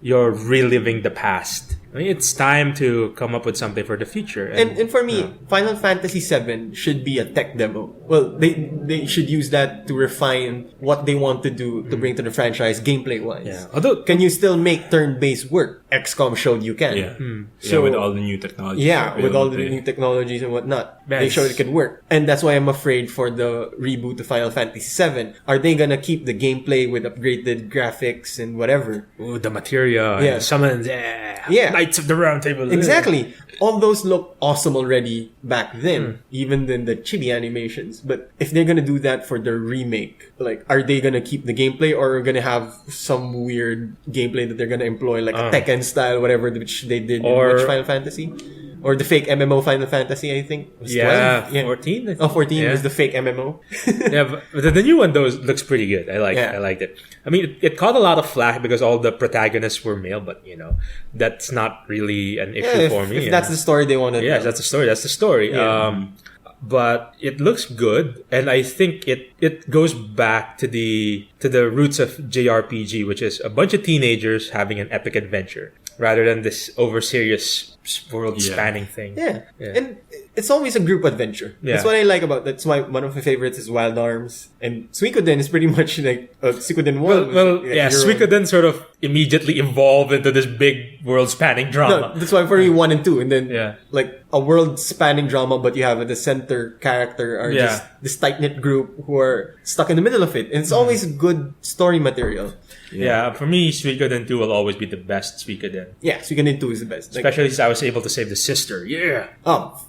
reliving the past. I mean, it's time to come up with something for the future. And for me, Final Fantasy VII should be a tech demo. Well, they should use that to refine what they want to do to bring to the franchise gameplay-wise. yeah, although Can you still make turn-based work? XCOM showed you can. Yeah. So- with all the new technology. Yeah, with all the new technologies and whatnot. They Yes. showed it can work. And that's why I'm afraid for the reboot of Final Fantasy VII. Are they gonna keep the gameplay with upgraded graphics and whatever? ooh, the materia, Yeah. and the summons, Yeah. Knights of the Round Table. Exactly. All those look awesome already back then, even in the chibi animations. But if they're gonna do that for the remake, like, are they gonna keep the gameplay or gonna have some weird gameplay that they're gonna employ, like a Tekken style, whatever, which they did Or- in which Final Fantasy? Or the fake MMO Final Fantasy, I think. Was Yeah, 12? 14. I think. Oh, 14 Yeah. was the fake MMO. Yeah, but the new one though looks pretty good. I Yeah. liked it. I mean, it caught a lot of flack because all the protagonists were male, but you know, that's not really an issue Yeah, for if, me. if that's the story they want to yes, that's the story. That's the story. Yeah. But it looks good, and I think it goes back to the roots of JRPG, which is a bunch of teenagers having an epic adventure rather than this over serious world spanning thing. Yeah. Yeah. And it's always a group adventure. Yeah. That's what I like about. That's why one of my favorites is Wild Arms, and Suikoden is pretty much like Suikoden 1. Well, was, yeah, hero- Suikoden sort of immediately evolved into this big world-spanning drama. No, that's why for me 1 and 2, and then Yeah. like a world-spanning drama, but you have the center character are Yeah. just this tight-knit group who are stuck in the middle of it, and it's always good story material. Yeah, for me, Suikoden 2 will always be the best Suikoden. Yeah, Suikoden 2 is the best. Like, Especially since I was able to save the sister. Yeah.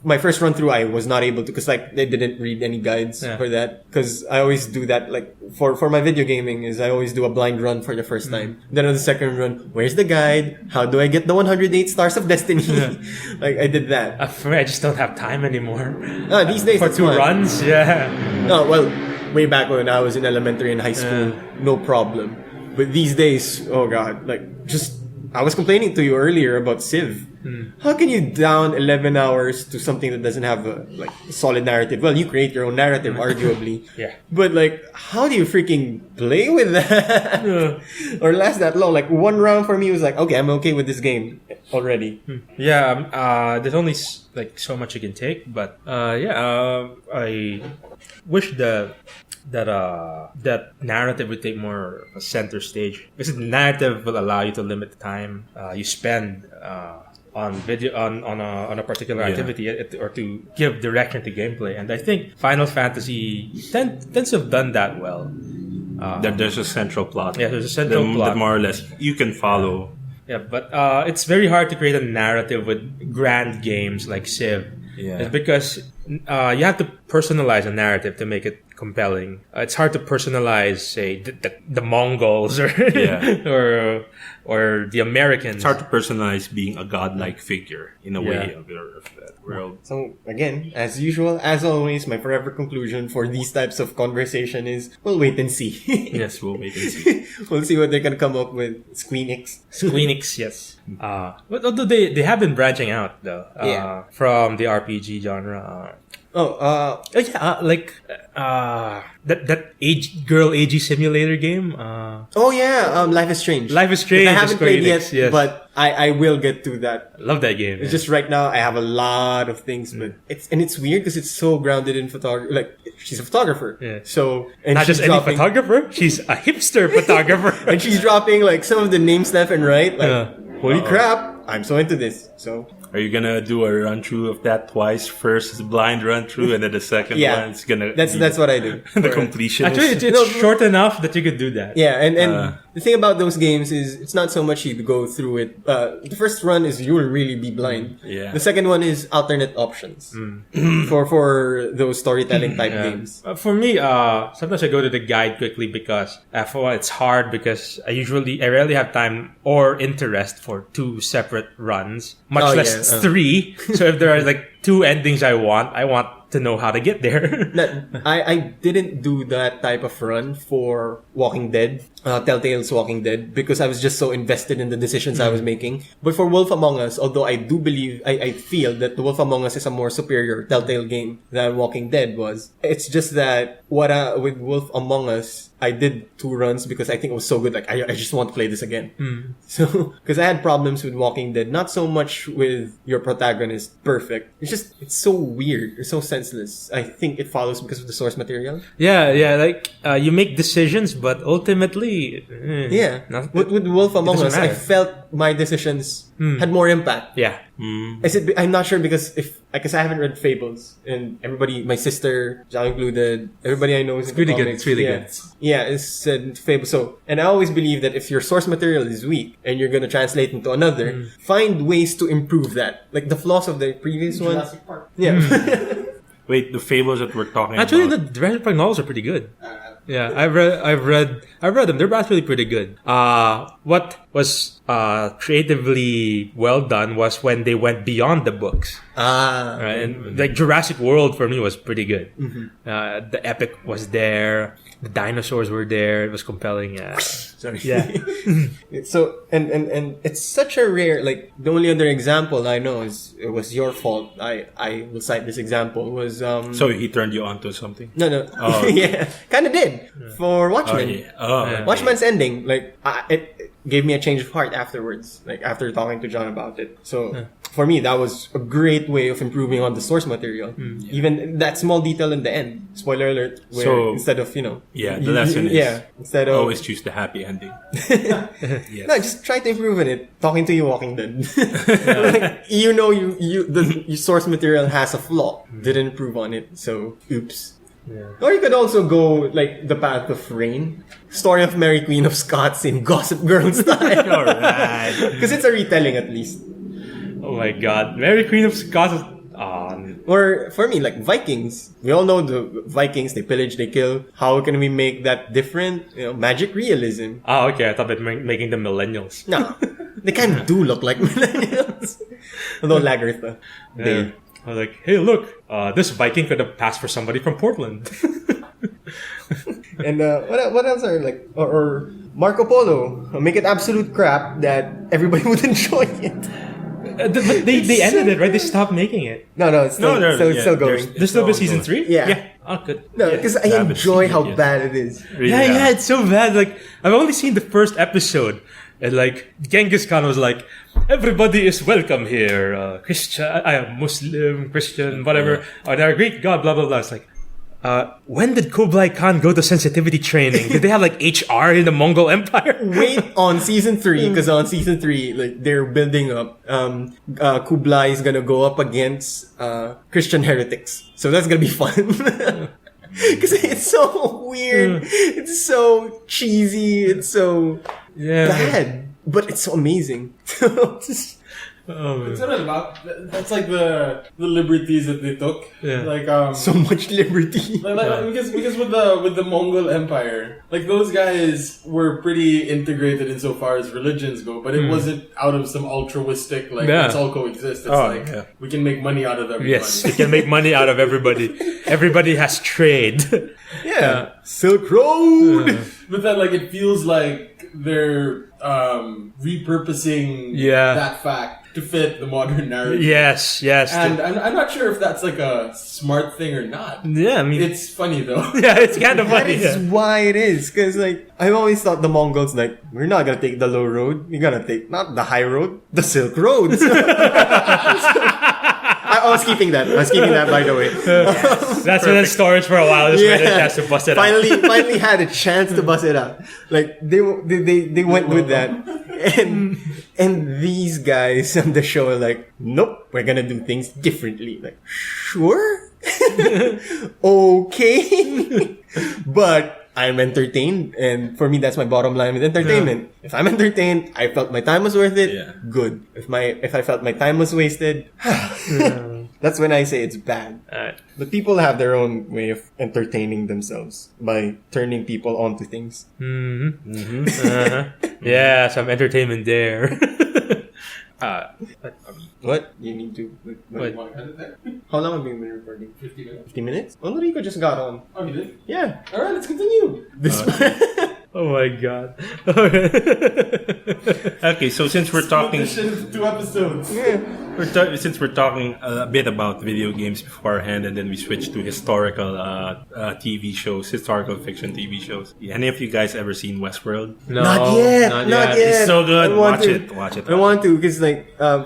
my first run through, I was not able to, because like they didn't read any guides Yeah. for that. Because I always do that, like for my video gaming, is I always do a blind run for the first time. Then on the second run, where's the guide? How do I get the 108 stars of destiny? Like I did that. For me, I just don't have time anymore. These days, For that's 2 fine. runs, yeah. No, well, way back when I was in elementary and high school, no problem. But these days, oh god, like just I was complaining to you earlier about Civ. How can you down 11 hours to something that doesn't have a like solid narrative? Well, you create your own narrative, arguably. Yeah. But like, how do you freaking play with that? Or last that long? Like one round for me was like, okay, I'm okay with this game already. Yeah, there's only like so much you can take, but I wish that narrative would take more of a center stage, because the narrative will allow you to limit the time you spend video on a particular activity or to give direction to gameplay. And I think Final Fantasy tends to have done that well. There's a central plot. Yeah, there's a central plot that more or less you can follow. Yeah, but it's very hard to create a narrative with grand games like Civ. Yeah. It's because you have to personalize a narrative to make it compelling. It's hard to personalize, say, the Mongols or or the Americans. It's hard to personalize being a godlike figure in a way of that world. So again, as usual, as always, my forever conclusion for these types of conversation is we'll wait and see. Yes, we'll wait and see. We'll see what they're gonna come up with. Squeenix. Squeenix, yes. But although they have been branching out though, from the RPG genre. That girl AG simulator game. Life is Strange. Life is Strange. I haven't played yet, yes. but I will get to that. I love that game. It's just right now I have a lot of things, but it's weird because it's so grounded in photography. Like she's a photographer, so and not just any photographer. She's a hipster photographer, and she's dropping like some of the names left and right. Like holy crap, I'm so into this. So. Are you gonna do a run through of that twice? First is blind run through, and then the second one is gonna. That's what I do. The completion. Actually, it's short enough that you could do that. Yeah, and the thing about those games is it's not so much you go through it. The first run is you will really be blind. Yeah. The second one is alternate options for those storytelling type games. For me, sometimes I go to the guide quickly because for one, it's hard because I rarely have time or interest for 2 separate runs, much less 3. So if there are like 2 endings I want to know how to get there. I didn't do that type of run for Walking Dead, Telltale's Walking Dead, because I was just so invested in the decisions I was making. But for Wolf Among Us, although I do believe, I feel that the Wolf Among Us is a more superior Telltale game than Walking Dead was. It's just that with Wolf Among Us, I did 2 runs because I think it was so good. Like, I just want to play this again. So, because I had problems with Walking Dead, not so much with your protagonist perfect. It's so weird. It's so senseless. I think it follows because of the source material. Yeah, like, you make decisions, but ultimately, With Wolf Among Us, I felt my decisions had more impact. Yeah. I'm not sure because I haven't read Fables, and everybody, my sister, John included, everybody I know is really good. It's really good. Yeah, it's Fables. So, and I always believe that if your source material is weak and you're gonna translate into another, find ways to improve that. Like the flaws of the previous one. Jurassic Park. Yeah. Wait, the Fables that we're talking Actually, about. the Jurassic Park novels are pretty good. Yeah, I've read them. They're actually pretty good. What was creatively well done was when they went beyond the books. Right? And like Jurassic World for me was pretty good. The epic was there. The dinosaurs were there. It was compelling. Sorry. Yeah. So and it's such a rare, like the only other example I know is it was your fault. I will cite this example was So he turned you on to something? No. Oh. Yeah, kind of did for Watchmen. Okay. Watchmen's ending, like it gave me a change of heart afterwards. Like after talking to John about it. So for me, that was a great way of improving on the source material. Even that small detail in the end. Spoiler alert. Where instead of the lesson is instead of always choose the happy ending. Yes. No, just try to improve on it. Talking to you, Walking Dead. Like, your source material has a flaw. Didn't improve on it, so oops. Yeah. Or you could also go like the path of Rain, Story of Mary Queen of Scots in Gossip Girl style. Alright. Because it's a retelling at least. Oh my God, Mary Queen of Scots is Or for me, like Vikings. We all know the Vikings. They pillage, they kill. How can we make that different? Magic realism. Oh, okay. I thought it meant making them millennials. No, they kind of do look like millennials. Although Lagertha. Yeah. I was like, hey, look, this Viking could have passed for somebody from Portland. And what else are like or Marco Polo? Make it absolute crap that everybody would enjoy it. But they ended it, right? They stopped making it. No, it's still going. There's still season 3? Yeah. Oh, good. No, because I enjoy how bad it is. Really, Yeah, it's so bad. Like, I've only seen the first episode. And like, Genghis Khan was like, everybody is welcome here. Christian, Muslim, Christian, whatever. Or they're a Greek god, blah, blah, blah. It's like, when did Kublai Khan go to sensitivity training? Did they have like HR in the Mongol Empire? Wait on season 3, because on season 3, like they're building up. Kublai is gonna go up against Christian heretics, so that's gonna be fun. Because it's so weird, it's so cheesy, it's so bad, but it's so amazing. What's that about? That's like the liberties that they took. Yeah. Like So much liberty. because with the Mongol Empire, like those guys were pretty integrated insofar as religions go, but it wasn't out of some altruistic let's all coexist. It's we can make money out of everybody. Yes, we can make money out of everybody. Everybody has trade. Yeah. Silk Road! But then it feels like they're repurposing that fact to fit the modern narrative. Yes. And I'm not sure if that's like a smart thing or not. Yeah, I mean, it's funny though. Yeah, it's kind of funny. That is why it is. Because I've always thought the Mongols we're not gonna take the low road. We're gonna take not the high road, the Silk Road. I was keeping that. By the way. That's been in storage for a while. Just waited a chance to bust it out. Finally had a chance to bust it out. They went with that, and these guys on the show are like, nope, we're gonna do things differently. Sure, okay, but I'm entertained, and for me, that's my bottom line with entertainment. If I'm entertained, I felt my time was worth it. Yeah. Good. If I felt my time was wasted, that's when I say it's bad. But people have their own way of entertaining themselves by turning people onto things. Yeah, some entertainment there. What? You need to... What? How long have we been recording? 50 minutes. 50 minutes? Oh, Rico just got on. Oh, you did? Yeah. Alright, let's continue. Oh my god. Okay, so since we're talking... This shit is 2 episodes. Since we're talking a bit about video games beforehand, and then we switch to historical TV shows, historical fiction TV shows. Any of you guys ever seen Westworld? No, Not yet. It's so good. I want Watch it. I want to, because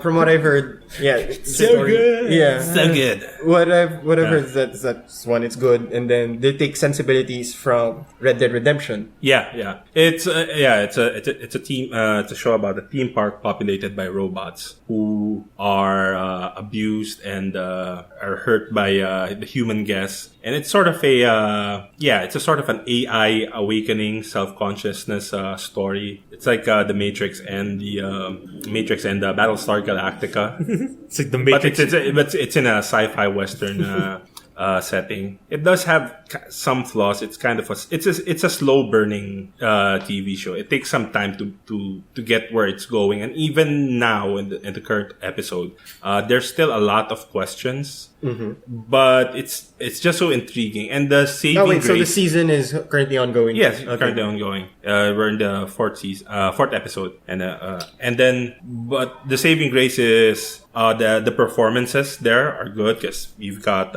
from what I've heard, it's so good. Yeah. So good. What I've heard is that's one, it's good, and then they take sensibilities from Red Dead Redemption. Yeah. It's a team. It's a show about a theme park populated by robots who are abused and are hurt by the human guests. And it's sort of it's a sort of an AI awakening self-consciousness story. It's like the Matrix and the Battlestar Galactica. It's like the Matrix. But it's in a sci-fi western setting. It does have some flaws. It's kind of it's a slow burning TV show. It takes some time to get where it's going, and even now in the current episode, there's still a lot of questions. But it's just so intriguing, and the saving grace. So the season is currently ongoing. Yes, currently ongoing. We're in the fourth episode, and then but the saving grace is the performances there are good, because you've got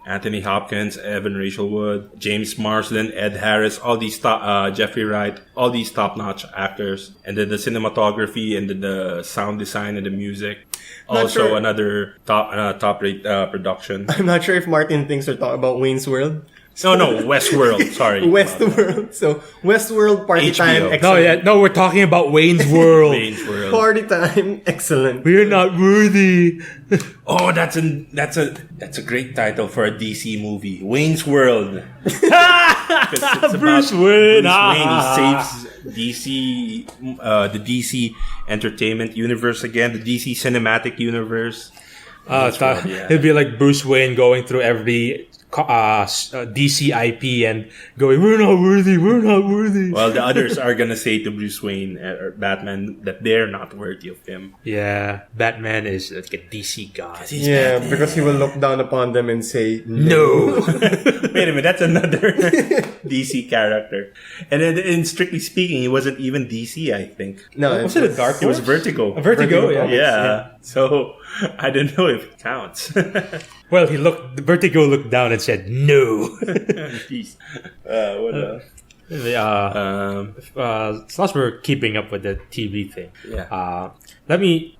Anthony Hopkins, Evan Rachel Wood, James Marsden, Ed Harris, all these Jeffrey Wright, all these top-notch actors, and then the cinematography and the sound design and the music. Also, another top-rate production. I'm not sure if Martin thinks we're talking about Wayne's World. No, Westworld. Sorry, Westworld. So Westworld party HBO. time. Excellent. No, we're talking about Wayne's World. Wayne's World. Party time. Excellent. We're not worthy. Oh, that's a great title for a DC movie. Wayne's World. Bruce Wayne. He saves DC, the DC entertainment universe again, the DC cinematic universe. It'd be like Bruce Wayne going through every DC IP and going, we're not worthy. Well, the others are gonna say to Bruce Wayne or Batman that they're not worthy of him. Yeah, Batman is like a DC god. Yeah, because he will look down upon them and say, No. Wait a minute, that's another DC character. And then, strictly speaking, he wasn't even DC, I think. No, Was it a Dark It was Horse? Vertigo. Vertigo, yeah. Yeah. So I don't know if it counts. Well, Vertigo looked down and said, no. Jeez. What else? Since we're keeping up with the TV thing, Yeah. let me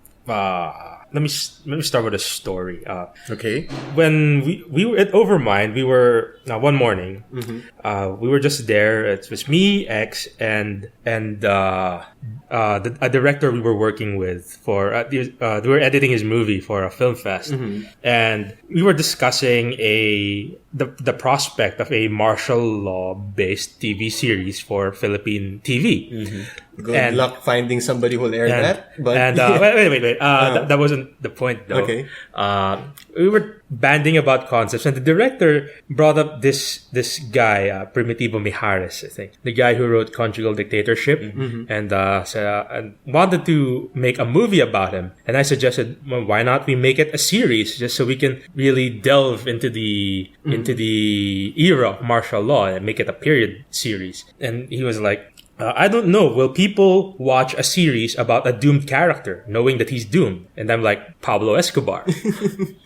let me start with a story. Okay. When we were at Overmind, we were one morning. We were just there. It was me, X, and a director we were working with for. We were editing his movie for a film fest, and we were discussing the prospect of a martial law based TV series for Philippine TV. Good luck finding somebody who'll air that. But wait. That wasn't the point, though. Okay. We were banding about concepts, and the director brought up this guy, Primitivo Mijares, I think, the guy who wrote Conjugal Dictatorship, and wanted to make a movie about him. And I suggested, well, why not we make it a series, just so we can really delve into the era of martial law and make it a period series. And he was like, I don't know. Will people watch a series about a doomed character knowing that he's doomed? And I'm like, Pablo Escobar.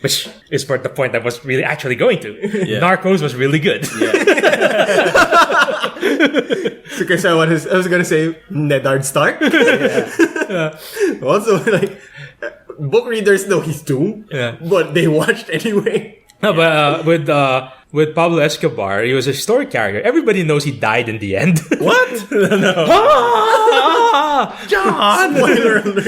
Which is for the point I was really actually going to. Yeah. Narcos was really good. Yeah. Because I was going to say Nedard Stark. Also, like, book readers know he's doomed. But they watched anyway. No, but with Pablo Escobar, he was a story character. Everybody knows he died in the end. What? No. John!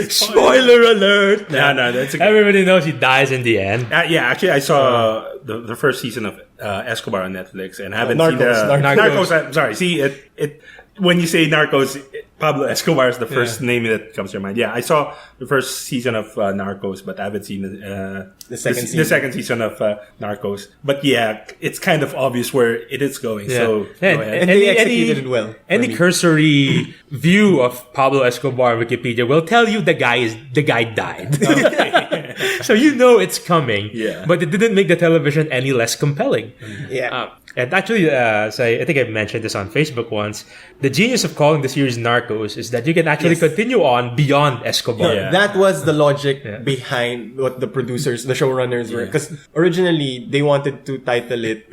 Spoiler alert! No, that's okay. Everybody knows he dies in the end. Yeah, actually, I saw the first season of Escobar on Netflix and haven't seen Narcos. I'm sorry. See, it when you say Narcos, Pablo Escobar is the first name that comes to your mind. Yeah, I saw the first season of Narcos, but I haven't seen the second season of Narcos. But yeah, it's kind of obvious where it is going. Yeah. So go ahead. And they executed it well. Any cursory view of Pablo Escobar on Wikipedia will tell you the guy died. So you know it's coming. Yeah. But it didn't make the television any less compelling. Yeah. And actually, so I think I mentioned this on Facebook once. The genius of calling the series Narcos is that you can actually continue on beyond Escobar. Yeah. That was the logic behind what the producers, the showrunners were. Because originally, they wanted to title it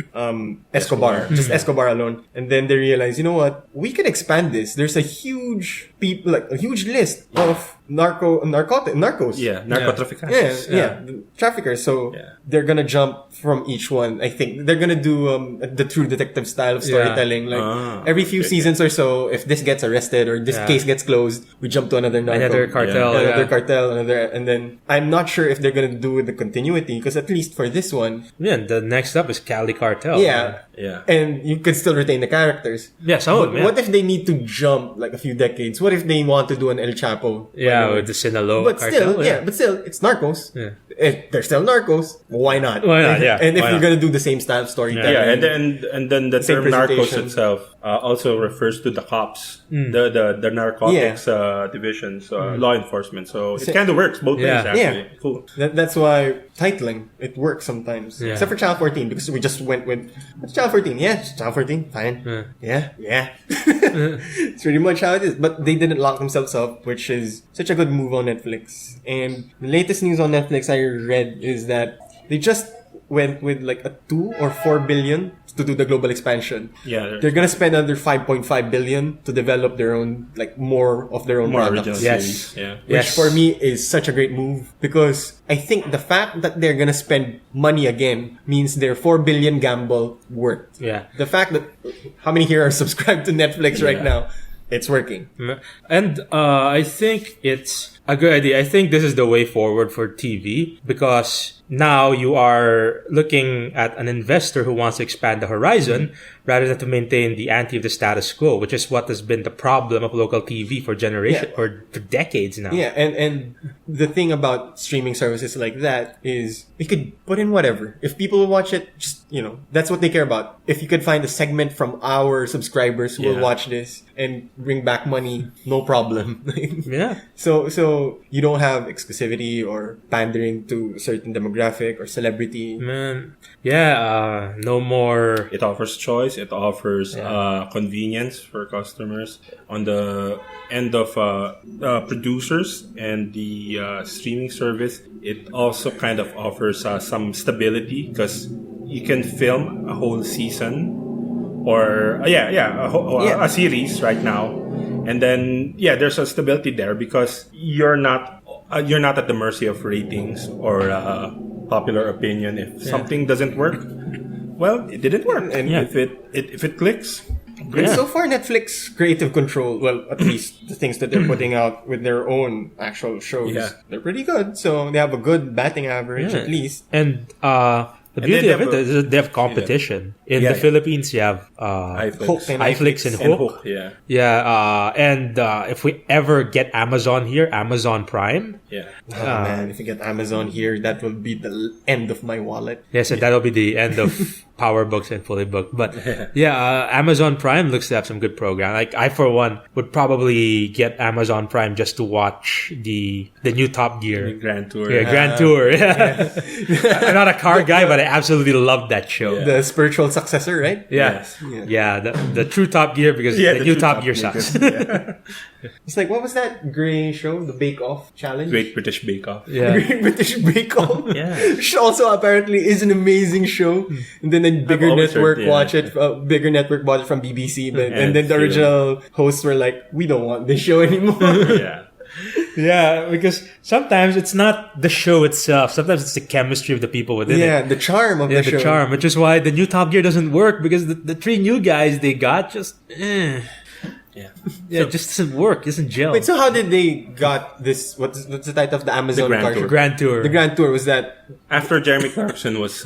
Escobar. Just Escobar alone. And then they realized, you know what? We can expand this. There's a huge list of narcos. Yeah, narcotraficantes. Yeah, the traffickers. So they're gonna jump from each one. I think they're gonna do the true detective style of storytelling. Like every few seasons or so, if this gets arrested or this case gets closed, we jump to another narco, another cartel, and then I'm not sure if they're gonna do the continuity because at least for this one, the next up is Cali Cartel. Yeah. And you can still retain the characters. Yeah, so what if they need to jump like a few decades? What if they want to do an El Chapo? Yeah, with the Sinaloa cartel. But still, it's Narcos. Yeah. If they're still Narcos, why not? Why not? Yeah. And if you're gonna do the same style of storytelling, and then the term narcos itself also refers to the cops, the narcotics divisions, law enforcement. So it kind of works both ways. Actually, cool. That's why titling it works sometimes, except for Channel 14 because we just went with Channel 14. Yeah, Channel 14, fine. Yeah. It's pretty much how it is. But they didn't lock themselves up, which is such a good move on Netflix. And the latest news on Netflix I read is that they just went with like a 2 or 4 billion to do the global expansion. Yeah, they're gonna spend under 5.5 billion to develop their own, like more of their own products. Yes, Which for me is such a great move because I think the fact that they're gonna spend money again means their 4 billion gamble worked. Yeah. The fact that how many here are subscribed to Netflix right now, it's working. And I think it's a good idea. I think this is the way forward for TV because now you are looking at an investor who wants to expand the horizon rather than to maintain the ante of the status quo, which is what has been the problem of local TV for generations or for decades now. Yeah, and the thing about streaming services like that is you could put in whatever. If people will watch it, just, that's what they care about. If you could find a segment from our subscribers who will watch this and bring back money, no problem. So you don't have exclusivity or pandering to a certain demographic or celebrity. No more. It offers choice. It offers convenience for customers. On the end of producers and the streaming service, it also kind of offers some stability because you can film a whole season or a series right now. And then, there's a stability there because you're not you're not at the mercy of ratings or popular opinion. If something doesn't work, well, it didn't work. And if it clicks, And so far, Netflix creative control, well, at least the things that they're putting out with their own actual shows, they're pretty good. So they have a good batting average, at least. And the beauty of it is they have competition. In the Philippines, you have iFlix and Hook. And if we ever get Amazon here, Amazon Prime. Man, if you get Amazon here, that will be the end of my wallet. Yes, and that'll be the end of PowerBooks and Fully Booked. But Amazon Prime looks to have some good program. Like I, for one, would probably get Amazon Prime just to watch the new Top Gear. Grand Tour. Grand Tour. I'm not a car guy, but I absolutely love that show. The spiritual successor, right? The true Top Gear, because the new Top Gear sucks. It's like, what was that gray show? The Bake Off Challenge? Great British Bake Off. Great British Bake Off. Which also apparently is an amazing show. And then a bigger network watch it from BBC. And then the original hosts were like, we don't want this show anymore. Because sometimes it's not the show itself. Sometimes it's the chemistry of the people within it. The charm of the show. The charm, which is why the new Top Gear doesn't work, because the three new guys they got just it just doesn't work. It doesn't gel. Wait, so how did they got this? What's the title of the Amazon car show? Grand Tour. The Grand Tour, was that after Jeremy Clarkson was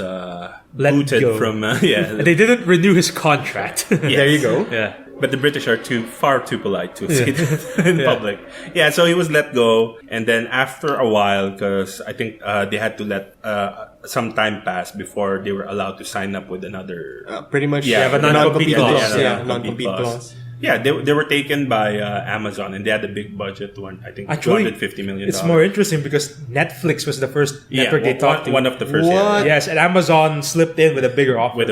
booted from they didn't renew his contract. There you go. But the British are far too polite to say that in public. So he was let go, and then after a while, because I think they had to let some time pass before they were allowed to sign up with another. Pretty much. But non-compete clause. Non-compete clause. Yeah, they were taken by Amazon, and they had a big budget. I think $250 million. It's more interesting because Netflix was the first network they talked to. One of the first. Yes, and Amazon slipped in with a bigger offer.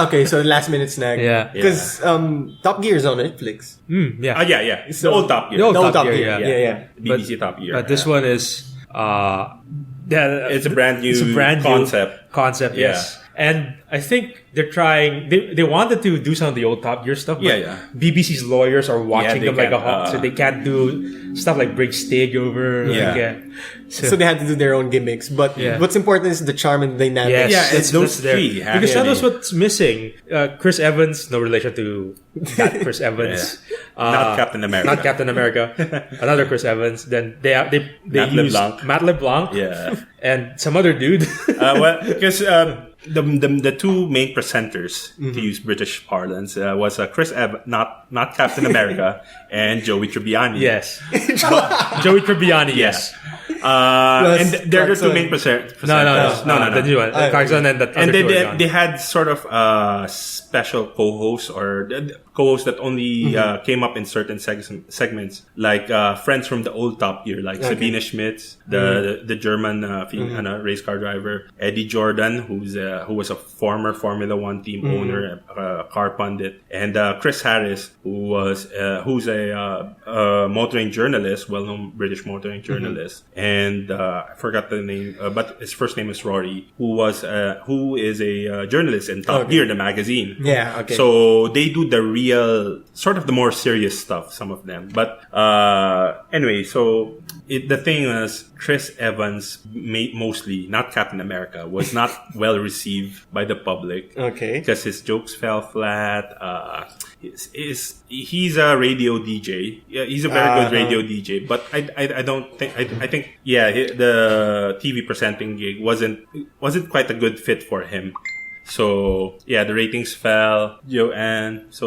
Okay, so last minute snag. Because Top Gear is on Netflix. It's the old Top Gear. The old Top Gear. BBC Top Gear. But this one is it's a brand new concept. Yes. And I think they're trying. They wanted to do some of the old Top Gear stuff, but BBC's lawyers are watching them like a hawk, so they can't do stuff like bring stage over. So they had to do their own gimmicks. But what's important is the charm and dynamic. It's those three. Because that was what's missing. Chris Evans, no relation to that Chris Evans. Not Captain America. Not Captain America. Another Chris Evans. Then they used Matt LeBlanc. And some other dude. Because the two main presenters, to use British parlance, was Chris Evans, not Captain America, and Joey Tribbiani. Yes. Joey Tribbiani, yes. And they're the two main presenters. No. The new one. Clarkson and the other and two they had sort of special co-hosts or co-hosts that only came up in certain segments, like friends from the old Top Gear, like Sabine Schmitz, the German race car driver, Eddie Jordan, who was a former Formula One team owner, a car pundit, and Chris Harris, who's a motoring journalist, well-known British motoring journalist, and I forgot the name, but his first name is Rory, who is a journalist in Top Gear, the magazine. So they do the real, sort of the more serious stuff, some of them. But anyway, so the thing is, Chris Evans, mostly, not Captain America, was not well received by the public. Because his jokes fell flat. He's a radio DJ. Yeah, he's a very good radio DJ. But I don't think, I think, the TV presenting gig wasn't quite a good fit for him. So the ratings fell, BBC.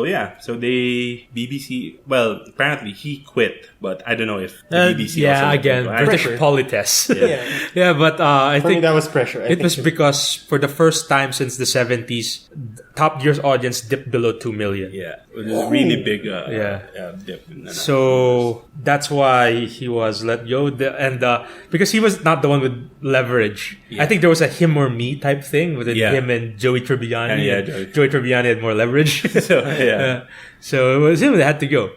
Well, apparently he quit, but I don't know if the BBC. Again, British politesse. But I think that was pressure. It was because for the first time since the 70s, Top Gear's audience dipped below 2 million. It was a really big dip. So that's why he was let go, and because he was not the one with leverage. I think there was a him or me type thing with him and Joey Tribbiani. Joey Tribbiani had more leverage. So it was him that had to go.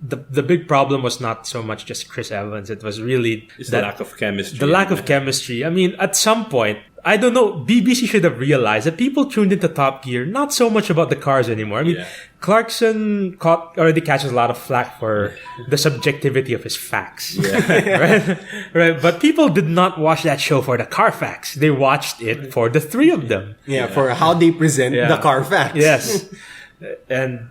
The big problem was not so much just Chris Evans. It was really the lack of chemistry. The lack of chemistry. I mean, at some point, I don't know, BBC should have realized that people tuned into Top Gear not so much about the cars anymore. I mean, Clarkson already catches a lot of flack for the subjectivity of his facts. right? Right. But people did not watch that show for the car facts. They watched it for the three of them. Yeah, for how they present the car facts. Yes. And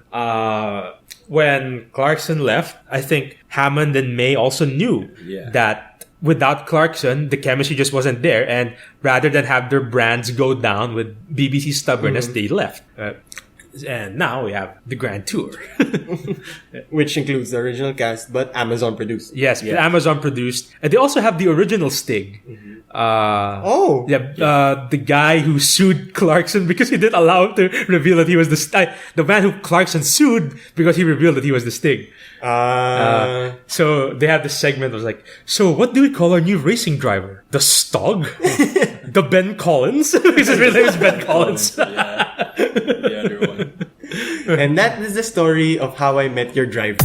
when Clarkson left, I think Hammond and May also knew that without Clarkson, the chemistry just wasn't there. And rather than have their brands go down with BBC's stubbornness, they left. And now we have the Grand Tour. Which includes the original cast, but Amazon produced. Yes, Amazon produced. And they also have the original Stig. The guy who sued Clarkson because he didn't allow him to reveal that he was the Stig. The man who Clarkson sued because he revealed that he was the Stig. So they have this segment that was like, so what do we call our new racing driver? The Stog? The Ben Collins? Because his real name is Ben Collins. The other one. And that is the story of How I Met Your Driver.